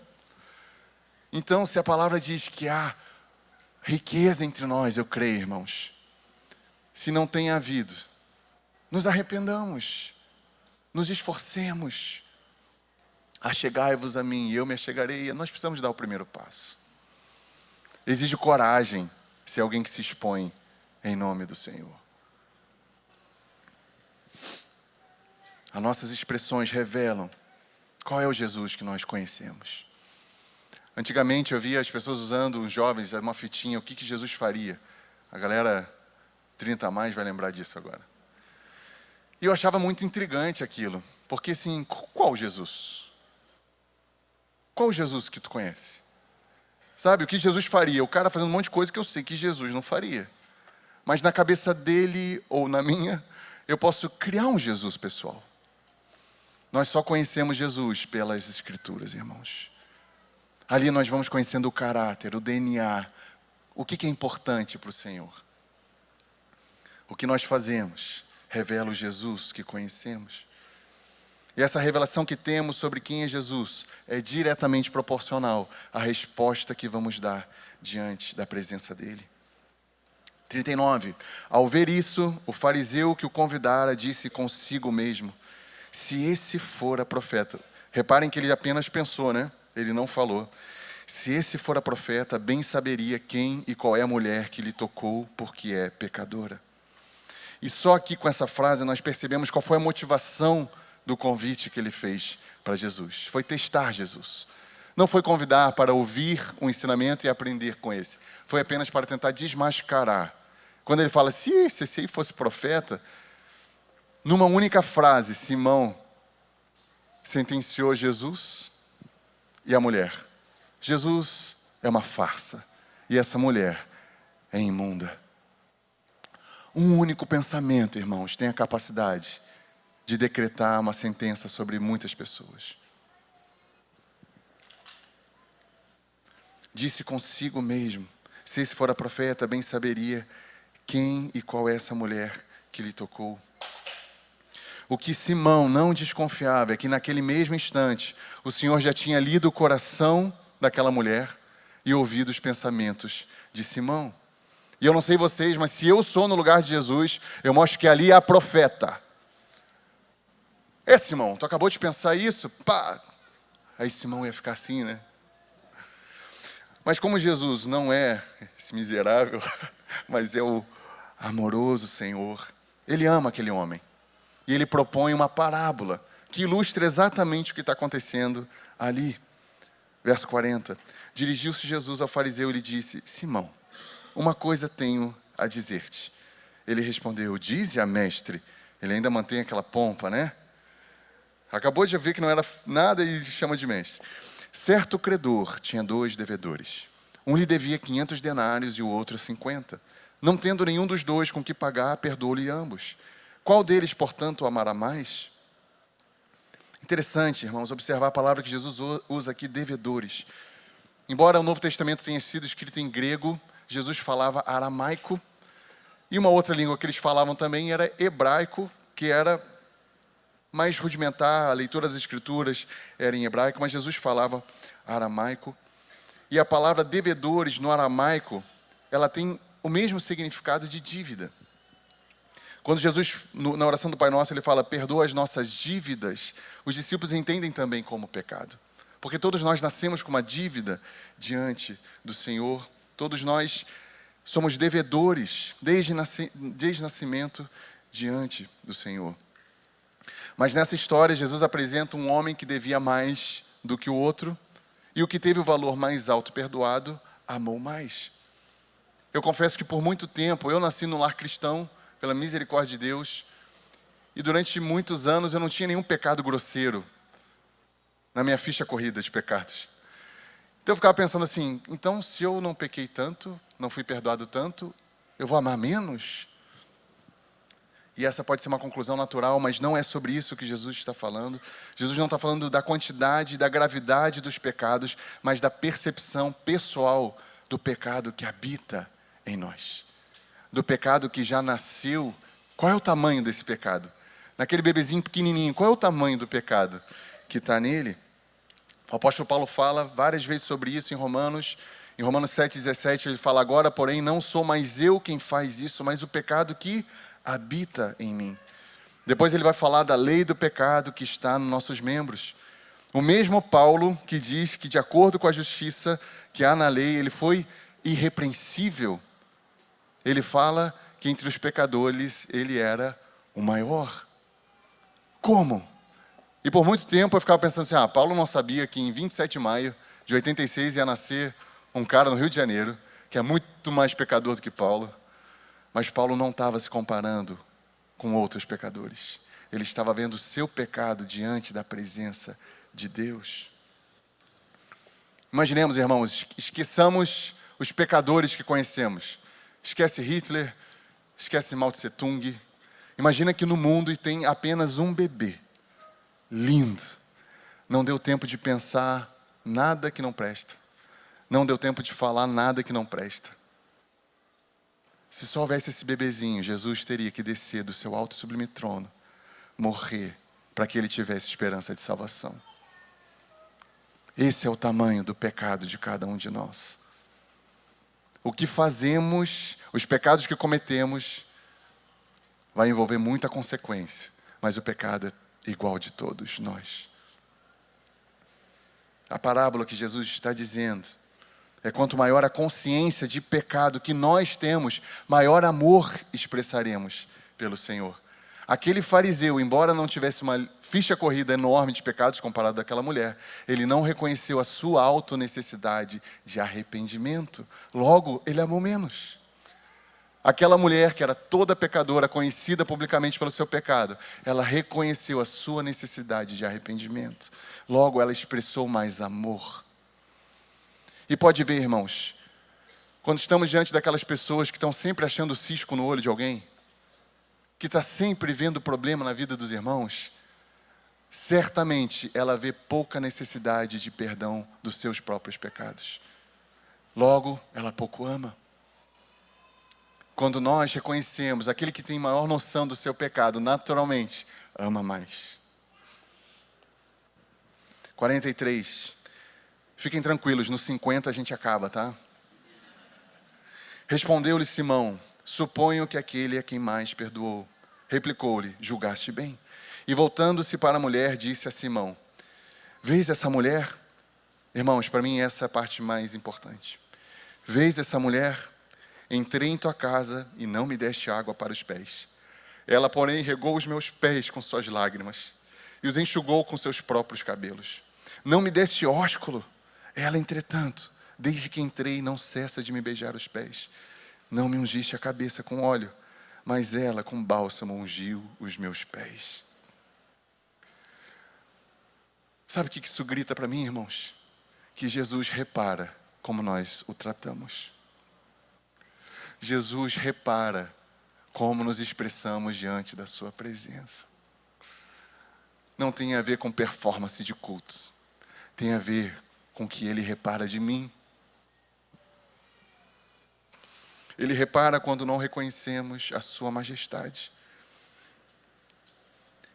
Então, se a palavra diz que há riqueza entre nós, eu creio, irmãos. Se não tem havido, nos arrependamos, nos esforcemos. Achegai-vos a mim e eu me achegarei. Nós precisamos dar o primeiro passo. Exige coragem ser alguém que se expõe em nome do Senhor. As nossas expressões revelam qual é o Jesus que nós conhecemos. Antigamente eu via as pessoas usando, os jovens, uma fitinha, o que Jesus faria. A galera 30 a mais vai lembrar disso agora. E eu achava muito intrigante aquilo. Porque assim, qual Jesus? Qual Jesus que tu conhece? Sabe, o que Jesus faria? O cara fazendo um monte de coisa que eu sei que Jesus não faria. Mas na cabeça dele, ou na minha, eu posso criar um Jesus pessoal. Nós só conhecemos Jesus pelas Escrituras, irmãos. Ali nós vamos conhecendo o caráter, o DNA, o que é importante para o Senhor. O que nós fazemos revela o Jesus que conhecemos. E essa revelação que temos sobre quem é Jesus é diretamente proporcional à resposta que vamos dar diante da presença dele. 39. Ao ver isso, o fariseu que o convidara disse consigo mesmo: se esse for a profeta. Reparem que ele apenas pensou, né? Ele não falou. Se esse for a profeta, bem saberia quem e qual é a mulher que lhe tocou, porque é pecadora. E só aqui com essa frase nós percebemos qual foi a motivação do convite que ele fez para Jesus. Foi testar Jesus. Não foi convidar para ouvir um ensinamento e aprender com esse. Foi apenas para tentar desmascarar. Quando ele fala, se esse aí fosse profeta, numa única frase, Simão sentenciou Jesus e a mulher. Jesus é uma farsa e essa mulher é imunda. Um único pensamento, irmãos, tem a capacidade de decretar uma sentença sobre muitas pessoas. Disse consigo mesmo: se esse for a profeta, bem saberia quem e qual é essa mulher que lhe tocou. O que Simão não desconfiava é que naquele mesmo instante o Senhor já tinha lido o coração daquela mulher e ouvido os pensamentos de Simão. E eu não sei vocês, mas se eu sou no lugar de Jesus, eu mostro que ali há profeta. Simão, tu acabou de pensar isso? Pá! Aí Simão ia ficar assim, né? Mas como Jesus não é esse miserável, mas é amoroso Senhor. Ele ama aquele homem. E ele propõe uma parábola que ilustra exatamente o que está acontecendo ali. Verso 40. Dirigiu-se Jesus ao fariseu e lhe disse: Simão, uma coisa tenho a dizer-te. Ele respondeu: dize a mestre. Ele ainda mantém aquela pompa, né? Acabou de ver que não era nada e chama de mestre. Certo credor tinha 2 devedores. Um lhe devia 500 denários e o outro 50. Não tendo nenhum dos 2 com que pagar, perdoou-lhe ambos. Qual deles, portanto, o amará mais? Interessante, irmãos, observar a palavra que Jesus usa aqui, devedores. Embora o Novo Testamento tenha sido escrito em grego, Jesus falava aramaico. E uma outra língua que eles falavam também era hebraico, que era mais rudimentar, a leitura das escrituras era em hebraico, mas Jesus falava aramaico. E a palavra devedores no aramaico, ela tem o mesmo significado de dívida. Quando Jesus, na oração do Pai Nosso, ele fala, perdoa as nossas dívidas, os discípulos entendem também como pecado. Porque todos nós nascemos com uma dívida diante do Senhor, todos nós somos devedores desde nascimento diante do Senhor. Mas nessa história, Jesus apresenta um homem que devia mais do que o outro, e o que teve o valor mais alto perdoado, amou mais. Eu confesso que por muito tempo, eu nasci num lar cristão, pela misericórdia de Deus, e durante muitos anos eu não tinha nenhum pecado grosseiro na minha ficha corrida de pecados. Então eu ficava pensando assim, então se eu não pequei tanto, não fui perdoado tanto, eu vou amar menos? E essa pode ser uma conclusão natural, mas não é sobre isso que Jesus está falando. Jesus não está falando da quantidade e da gravidade dos pecados, mas da percepção pessoal do pecado que habita em nós. Do pecado que já nasceu. Qual é o tamanho desse pecado? Naquele bebezinho pequenininho, qual é o tamanho do pecado que está nele? O apóstolo Paulo fala várias vezes sobre isso em Romanos 7,17, ele fala, agora, porém, não sou mais eu quem faz isso, mas o pecado que habita em mim. Depois ele vai falar da lei do pecado que está nos nossos membros. O mesmo Paulo que diz que de acordo com a justiça que há na lei, ele foi irrepreensível. Ele fala que entre os pecadores ele era o maior. Como? E por muito tempo eu ficava pensando assim, Paulo não sabia que em 27 de maio de 86 ia nascer um cara no Rio de Janeiro, que é muito mais pecador do que Paulo. Mas Paulo não estava se comparando com outros pecadores. Ele estava vendo o seu pecado diante da presença de Deus. Imaginemos, irmãos, esqueçamos os pecadores que conhecemos. Esquece Hitler, esquece Mao Tse Tung. Imagina que no mundo tem apenas um bebê, lindo. Não deu tempo de pensar nada que não presta. Não deu tempo de falar nada que não presta. Se só houvesse esse bebezinho, Jesus teria que descer do seu alto e sublime trono, morrer, para que ele tivesse esperança de salvação. Esse é o tamanho do pecado de cada um de nós. O que fazemos, os pecados que cometemos, vai envolver muita consequência, mas o pecado é igual de todos nós. A parábola que Jesus está dizendo é quanto maior a consciência de pecado que nós temos, maior amor expressaremos pelo Senhor. Aquele fariseu, embora não tivesse uma ficha corrida enorme de pecados comparado daquela mulher, ele não reconheceu a sua autonecessidade de arrependimento. Logo, ele amou menos. Aquela mulher que era toda pecadora, conhecida publicamente pelo seu pecado, ela reconheceu a sua necessidade de arrependimento. Logo, ela expressou mais amor. E pode ver, irmãos, quando estamos diante daquelas pessoas que estão sempre achando cisco no olho de alguém, que está sempre vendo problema na vida dos irmãos, certamente ela vê pouca necessidade de perdão dos seus próprios pecados. Logo, ela pouco ama. Quando nós reconhecemos aquele que tem maior noção do seu pecado, naturalmente, ama mais. 43. Fiquem tranquilos, no 50 a gente acaba, tá? Respondeu-lhe Simão, suponho que aquele é quem mais perdoou. Replicou-lhe, julgaste bem. E voltando-se para a mulher, disse a Simão, vês essa mulher? Irmãos, para mim essa é a parte mais importante. Vês essa mulher? Entrei em tua casa e não me deste água para os pés. Ela, porém, regou os meus pés com suas lágrimas e os enxugou com seus próprios cabelos. Não me deste ósculo. Ela, entretanto, desde que entrei, não cessa de me beijar os pés. Não me ungiste a cabeça com óleo, mas ela, com bálsamo, ungiu os meus pés. Sabe o que isso grita para mim, irmãos? Que Jesus repara como nós o tratamos. Jesus repara como nos expressamos diante da sua presença. Não tem a ver com performance de cultos. Tem a ver com o que Ele repara de mim. Ele repara quando não reconhecemos a sua majestade.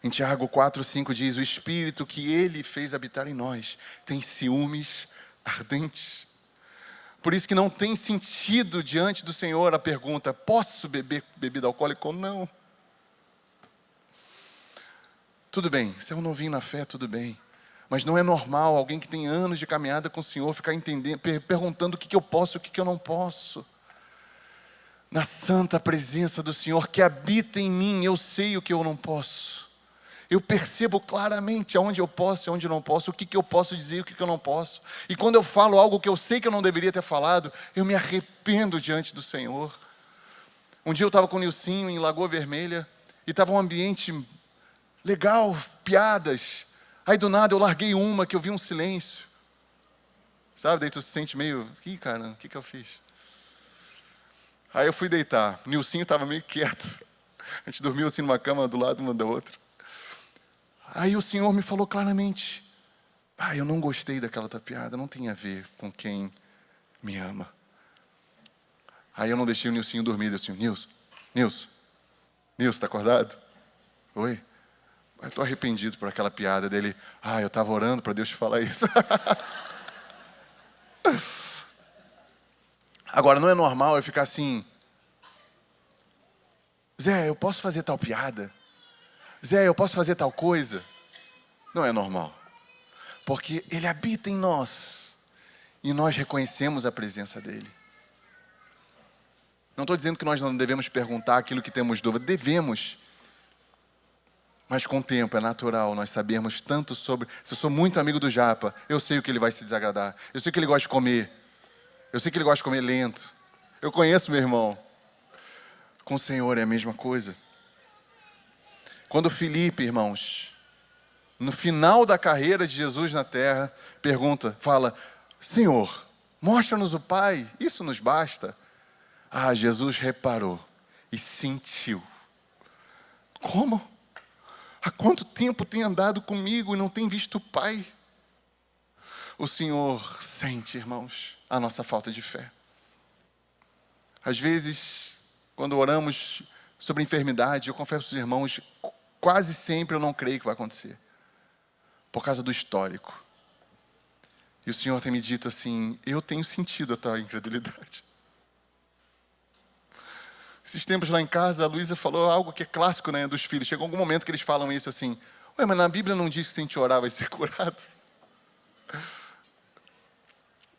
Em Tiago 4:5 diz: o Espírito que Ele fez habitar em nós tem ciúmes ardentes. Por isso que não tem sentido diante do Senhor a pergunta: posso beber bebida alcoólica ou não? Tudo bem, se é um novinho na fé, tudo bem. Mas não é normal alguém que tem anos de caminhada com o Senhor ficar perguntando o que eu posso e o que eu não posso. Na santa presença do Senhor que habita em mim, eu sei o que eu não posso. Eu percebo claramente aonde eu posso e aonde eu não posso, o que eu posso dizer e o que eu não posso. E quando eu falo algo que eu sei que eu não deveria ter falado, eu me arrependo diante do Senhor. Um dia eu estava com o Nilcinho em Lagoa Vermelha, e estava um ambiente legal, piadas. Aí do nada eu larguei uma, que eu vi um silêncio. Sabe, daí tu se sente meio, ih cara, o que eu fiz? Aí eu fui deitar, o Nilcinho estava meio quieto. A gente dormiu assim numa cama do lado uma da outra. Aí o Senhor me falou claramente: pai, eu não gostei daquela tua piada, não tem a ver com quem me ama. Aí eu não deixei o Nilcinho dormir, eu disse: Nilson, tá acordado? Oi? Eu estou arrependido por aquela piada dele. Eu estava orando para Deus te falar isso. Agora, não é normal eu ficar assim: Zé, eu posso fazer tal piada? Zé, eu posso fazer tal coisa? Não é normal. Porque Ele habita em nós. E nós reconhecemos a presença dEle. Não estou dizendo que nós não devemos perguntar aquilo que temos dúvida. Devemos. Mas com o tempo é natural nós sabermos tanto sobre... Se eu sou muito amigo do Japa, eu sei o que ele vai se desagradar. Eu sei o que ele gosta de comer. Eu sei que ele gosta de comer lento. Eu conheço meu irmão. Com o Senhor é a mesma coisa. Quando Filipe, irmãos, no final da carreira de Jesus na terra, fala: Senhor, mostra-nos o Pai, isso nos basta. Jesus reparou e sentiu. Como? Há quanto tempo tem andado comigo e não tem visto o Pai? O Senhor sente, irmãos, a nossa falta de fé. Às vezes, quando oramos sobre enfermidade, eu confesso aos irmãos, quase sempre eu não creio que vai acontecer. Por causa do histórico. E o Senhor tem me dito assim: eu tenho sentido a tua incredulidade. Esses tempos lá em casa, a Luísa falou algo que é clássico, né, dos filhos. Chegou algum momento que eles falam isso assim: ué, mas na Bíblia não diz que se a gente orar vai ser curado?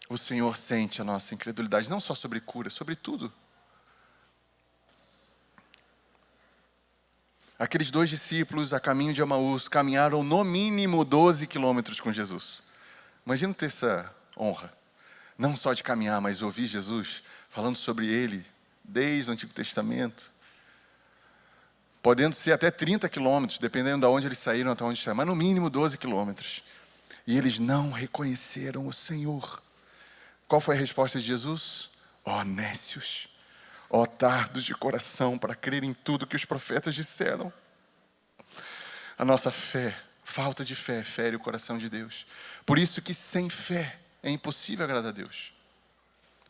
O Senhor sente a nossa incredulidade, não só sobre cura, sobre tudo. Aqueles 2 discípulos, a caminho de Emaús, caminharam no mínimo 12 quilômetros com Jesus. Imagina ter essa honra. Não só de caminhar, mas ouvir Jesus falando sobre Ele, desde o Antigo Testamento. Podendo ser até 30 quilômetros, dependendo de onde eles saíram até onde estavam. Mas no mínimo 12 quilômetros. E eles não reconheceram o Senhor. Qual foi a resposta de Jesus? Nécios, tardos de coração para crer em tudo que os profetas disseram. A nossa fé, falta de fé, fere o coração de Deus. Por isso que sem fé é impossível agradar a Deus.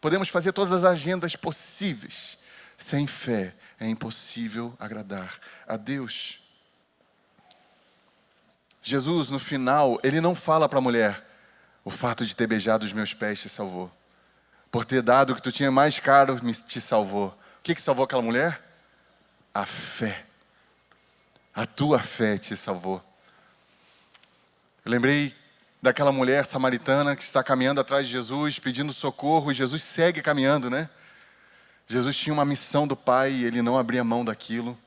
Podemos fazer todas as agendas possíveis. Sem fé é impossível agradar a Deus. Jesus, no final, Ele não fala para a mulher: o fato de ter beijado os meus pés te salvou. Por ter dado o que tu tinha mais caro, te salvou. O que salvou aquela mulher? A fé. A tua fé te salvou. Eu lembrei daquela mulher samaritana que está caminhando atrás de Jesus, pedindo socorro, e Jesus segue caminhando, né? Jesus tinha uma missão do Pai e ele não abria mão daquilo.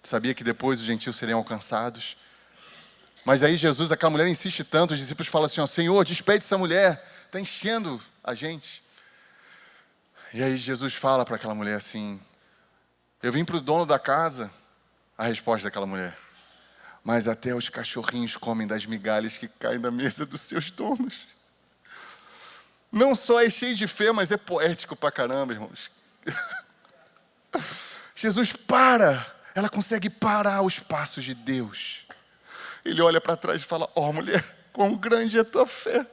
Sabia que depois os gentios seriam alcançados. Mas aí Jesus, aquela mulher insiste tanto, os discípulos falam assim, ó, Senhor, despede essa mulher, está enchendo a gente. E aí Jesus fala para aquela mulher assim, eu vim para o dono da casa, a resposta daquela mulher, mas até os cachorrinhos comem das migalhas que caem da mesa dos seus donos. Não só é cheio de fé, mas é poético pra caramba, irmãos. Jesus para, ela consegue parar os passos de Deus. Ele olha para trás e fala, ó mulher, quão grande é a tua fé.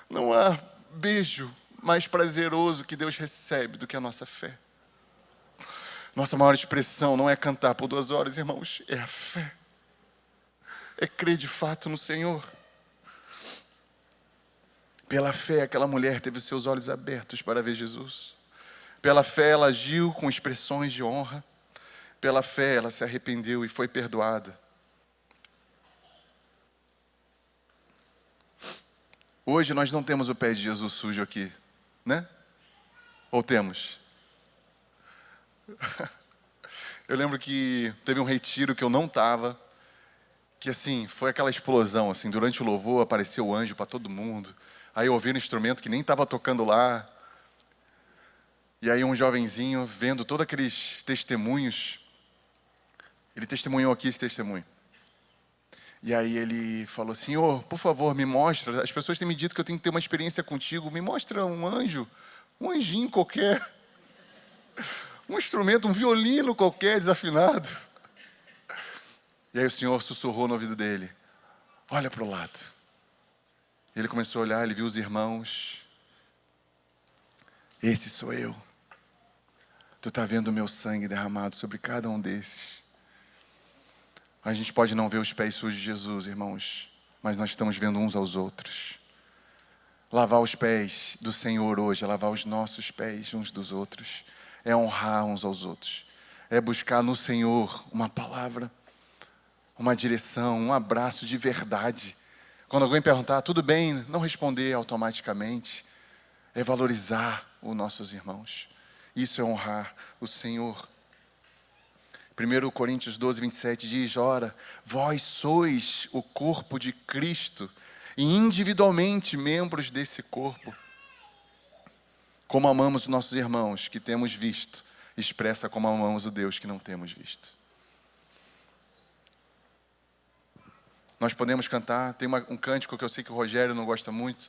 Não há beijo mais prazeroso que Deus recebe do que a nossa fé. Nossa maior expressão não é cantar por 2 horas, irmãos, é a fé. É crer de fato no Senhor. Pela fé, aquela mulher teve seus olhos abertos para ver Jesus. Pela fé, ela agiu com expressões de honra. Pela fé, ela se arrependeu e foi perdoada. Hoje nós não temos o pé de Jesus sujo aqui, né? Ou temos? Eu lembro que teve um retiro que eu não estava, que assim, foi aquela explosão, assim, durante o louvor apareceu o anjo para todo mundo. Aí eu ouvi um instrumento que nem estava tocando lá. E aí um jovenzinho, vendo todos aqueles testemunhos, ele testemunhou aqui esse testemunho. E aí ele falou, Senhor, por favor, me mostra, as pessoas têm me dito que eu tenho que ter uma experiência contigo, me mostra um anjo, um anjinho qualquer, um instrumento, um violino qualquer desafinado. E aí o Senhor sussurrou no ouvido dele, olha para o lado. Ele começou a olhar, ele viu os irmãos. Esse sou eu. Tu está vendo o meu sangue derramado sobre cada um desses. A gente pode não ver os pés sujos de Jesus, irmãos, mas nós estamos vendo uns aos outros. Lavar os pés do Senhor hoje é lavar os nossos pés uns dos outros. É honrar uns aos outros. É buscar no Senhor uma palavra, uma direção, um abraço de verdade. Quando alguém perguntar, tudo bem, não responder automaticamente. É valorizar os nossos irmãos. Isso é honrar o Senhor. 1 Coríntios 12, 27 diz, ora, vós sois o corpo de Cristo e individualmente membros desse corpo. Como amamos os nossos irmãos que temos visto, expressa como amamos o Deus que não temos visto. Nós podemos cantar, tem um cântico que eu sei que o Rogério não gosta muito,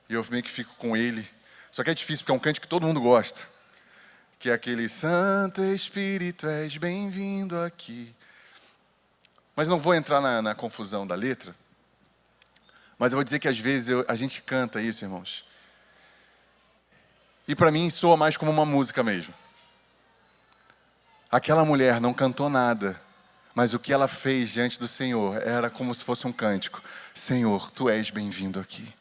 e eu meio que fico com ele. Só que é difícil, porque é um cântico que todo mundo gosta. Que é aquele, Santo Espírito, és bem-vindo aqui. Mas não vou entrar na confusão da letra. Mas eu vou dizer que às vezes a gente canta isso, irmãos. E para mim soa mais como uma música mesmo. Aquela mulher não cantou nada. Mas o que ela fez diante do Senhor era como se fosse um cântico. Senhor, Tu és bem-vindo aqui.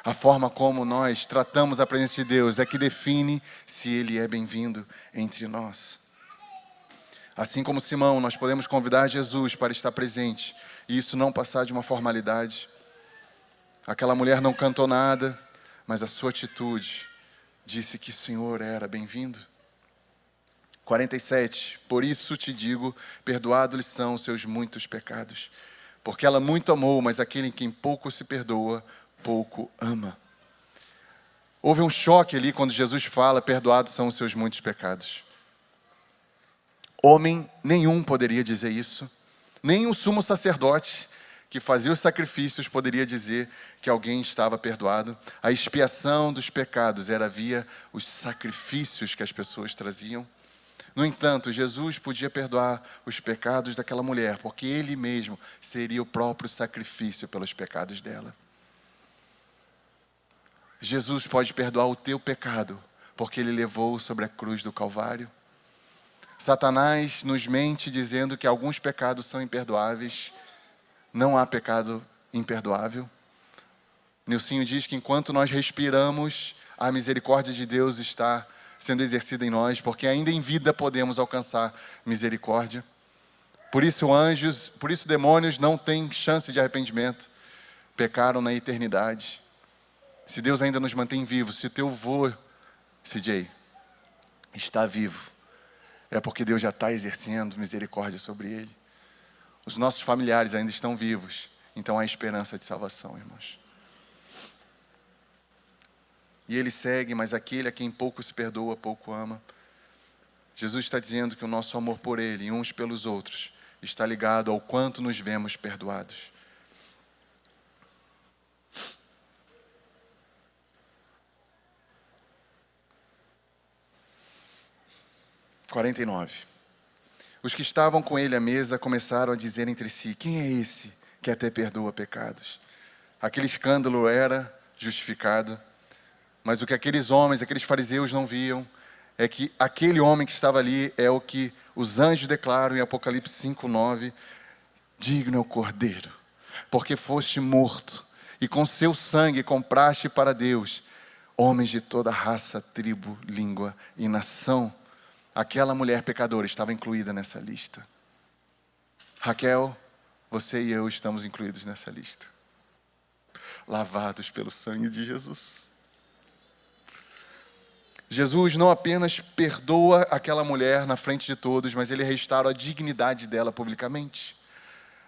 A forma como nós tratamos a presença de Deus é que define se Ele é bem-vindo entre nós. Assim como Simão, nós podemos convidar Jesus para estar presente e isso não passar de uma formalidade. Aquela mulher não cantou nada, mas a sua atitude disse que o Senhor era bem-vindo. 47, por isso te digo, perdoados-lhes são os seus muitos pecados. Porque ela muito amou, mas aquele em quem pouco se perdoa, pouco ama. Houve um choque ali quando Jesus fala, perdoados são os seus muitos pecados. Homem nenhum poderia dizer isso, nem o sumo sacerdote, que fazia os sacrifícios, poderia dizer que alguém estava perdoado. A expiação dos pecados era via os sacrifícios que as pessoas traziam. No entanto, Jesus podia perdoar os pecados daquela mulher, porque Ele mesmo seria o próprio sacrifício pelos pecados dela. Jesus pode perdoar o teu pecado, porque Ele levou sobre a cruz do Calvário. Satanás nos mente dizendo que alguns pecados são imperdoáveis. Não há pecado imperdoável. Nilcinho diz que enquanto nós respiramos, a misericórdia de Deus está sendo exercida em nós, porque ainda em vida podemos alcançar misericórdia. Por isso demônios não têm chance de arrependimento. Pecaram na eternidade. Se Deus ainda nos mantém vivos, se o teu vô CJ, está vivo, é porque Deus já está exercendo misericórdia sobre ele. Os nossos familiares ainda estão vivos, então há esperança de salvação, irmãos. E ele segue, mas aquele a quem pouco se perdoa, pouco ama. Jesus está dizendo que o nosso amor por ele e uns pelos outros está ligado ao quanto nos vemos perdoados. (49) Os que estavam com ele à mesa começaram a dizer entre si: quem é esse que até perdoa pecados? Aquele escândalo era justificado, mas o que aqueles homens, aqueles fariseus não viam, é que aquele homem que estava ali é o que os anjos declaram em Apocalipse 5:9, digno é o Cordeiro, porque foste morto, e com seu sangue compraste para Deus homens de toda raça, tribo, língua e nação. Aquela mulher pecadora estava incluída nessa lista. Raquel, você e eu estamos incluídos nessa lista. Lavados pelo sangue de Jesus. Jesus não apenas perdoa aquela mulher na frente de todos, mas ele restaura a dignidade dela publicamente.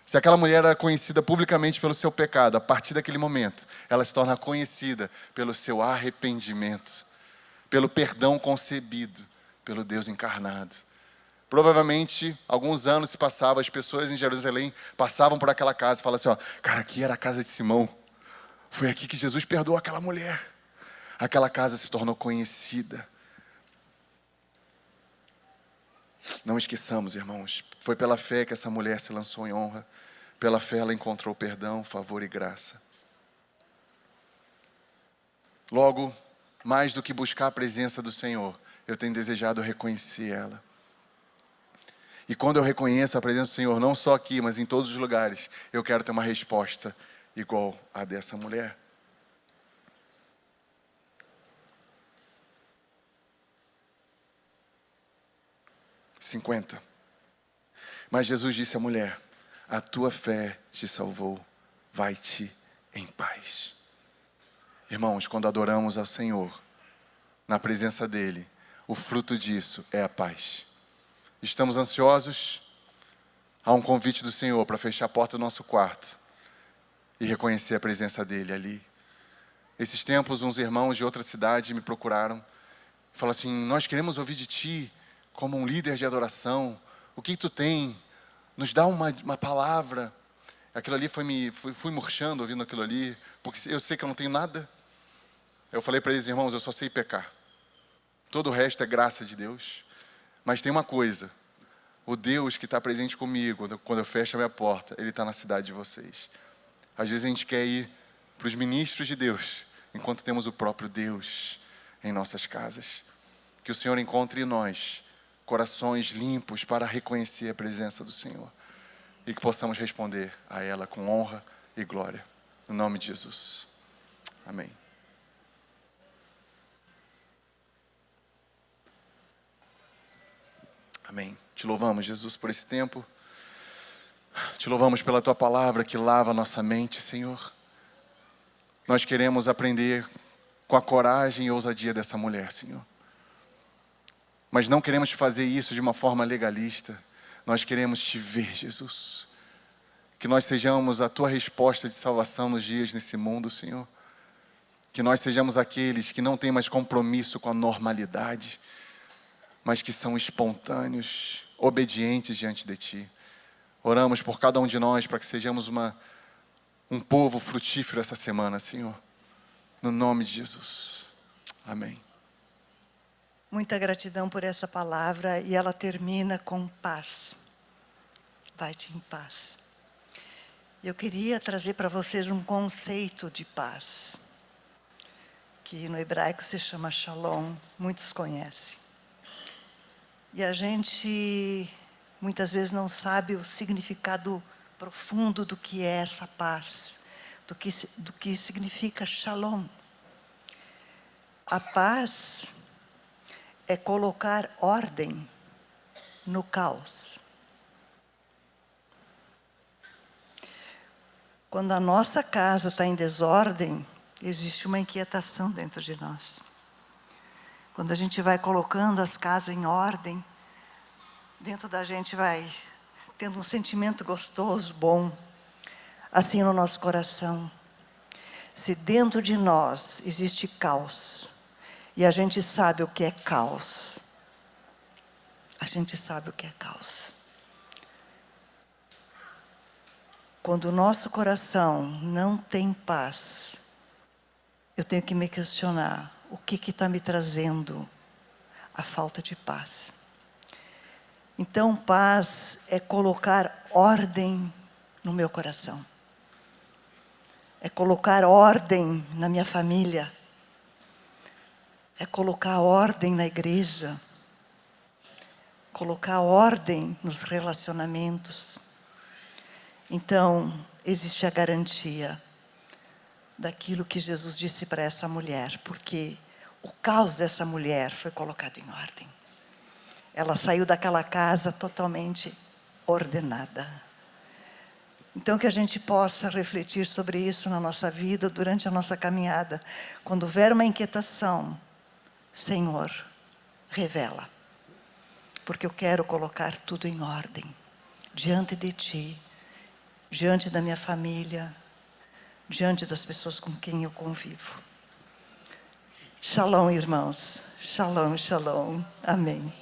Se aquela mulher era conhecida publicamente pelo seu pecado, a partir daquele momento, ela se torna conhecida pelo seu arrependimento, pelo perdão concebido pelo Deus encarnado. Provavelmente, alguns anos se passavam, as pessoas em Jerusalém passavam por aquela casa e falavam assim, cara, aqui era a casa de Simão. Foi aqui que Jesus perdoou aquela mulher. Aquela casa se tornou conhecida. Não esqueçamos, irmãos, foi pela fé que essa mulher se lançou em honra. Pela fé ela encontrou perdão, favor e graça. Logo, mais do que buscar a presença do Senhor, eu tenho desejado reconhecer ela. E quando eu reconheço a presença do Senhor, não só aqui, mas em todos os lugares, eu quero ter uma resposta igual a dessa mulher. (50) Mas Jesus disse à mulher: a tua fé te salvou, vai-te em paz. Irmãos, quando adoramos ao Senhor, na presença dEle, o fruto disso é a paz. Estamos ansiosos? Há um convite do Senhor para fechar a porta do nosso quarto e reconhecer a presença dEle ali. Esses tempos, uns irmãos de outra cidade me procuraram e falaram assim, nós queremos ouvir de Ti como um líder de adoração. O que Tu tem? Nos dá uma palavra. Aquilo ali fui murchando ouvindo aquilo ali, porque eu sei que eu não tenho nada. Eu falei para eles, irmãos, eu só sei pecar. Todo o resto é graça de Deus. Mas tem uma coisa, o Deus que está presente comigo, quando eu fecho a minha porta, Ele está na cidade de vocês. Às vezes a gente quer ir para os ministros de Deus, enquanto temos o próprio Deus em nossas casas. Que o Senhor encontre em nós corações limpos para reconhecer a presença do Senhor. E que possamos responder a ela com honra e glória. No nome de Jesus. Amém. Amém. Te louvamos, Jesus, por esse tempo. Te louvamos pela Tua palavra que lava a nossa mente, Senhor. Nós queremos aprender com a coragem e ousadia dessa mulher, Senhor. Mas não queremos fazer isso de uma forma legalista. Nós queremos Te ver, Jesus. Que nós sejamos a Tua resposta de salvação nos dias nesse mundo, Senhor. Que nós sejamos aqueles que não têm mais compromisso com a normalidade, mas que são espontâneos, obedientes diante de Ti. Oramos por cada um de nós para que sejamos um povo frutífero essa semana, Senhor. No nome de Jesus. Amém. Muita gratidão por essa palavra e ela termina com paz. Vai-te em paz. Eu queria trazer para vocês um conceito de paz, que no hebraico se chama shalom, muitos conhecem. E a gente muitas vezes não sabe o significado profundo do que é essa paz, do que significa shalom. A paz é colocar ordem no caos. Quando a nossa casa está em desordem, existe uma inquietação dentro de nós. Quando a gente vai colocando as casas em ordem, dentro da gente vai tendo um sentimento gostoso, bom, assim no nosso coração. Se dentro de nós existe caos, e a gente sabe o que é caos, a gente sabe o que é caos. Quando o nosso coração não tem paz, eu tenho que me questionar, o que está me trazendo a falta de paz? Então, paz é colocar ordem no meu coração. É colocar ordem na minha família. É colocar ordem na igreja. Colocar ordem nos relacionamentos. Então, existe a garantia daquilo que Jesus disse para essa mulher, porque o caos dessa mulher foi colocado em ordem. Ela saiu daquela casa totalmente ordenada. Então, que a gente possa refletir sobre isso na nossa vida, durante a nossa caminhada. Quando houver uma inquietação, Senhor, revela. Porque eu quero colocar tudo em ordem, diante de Ti, diante da minha família, diante das pessoas com quem eu convivo. Shalom, irmãos. Shalom, shalom. Amém.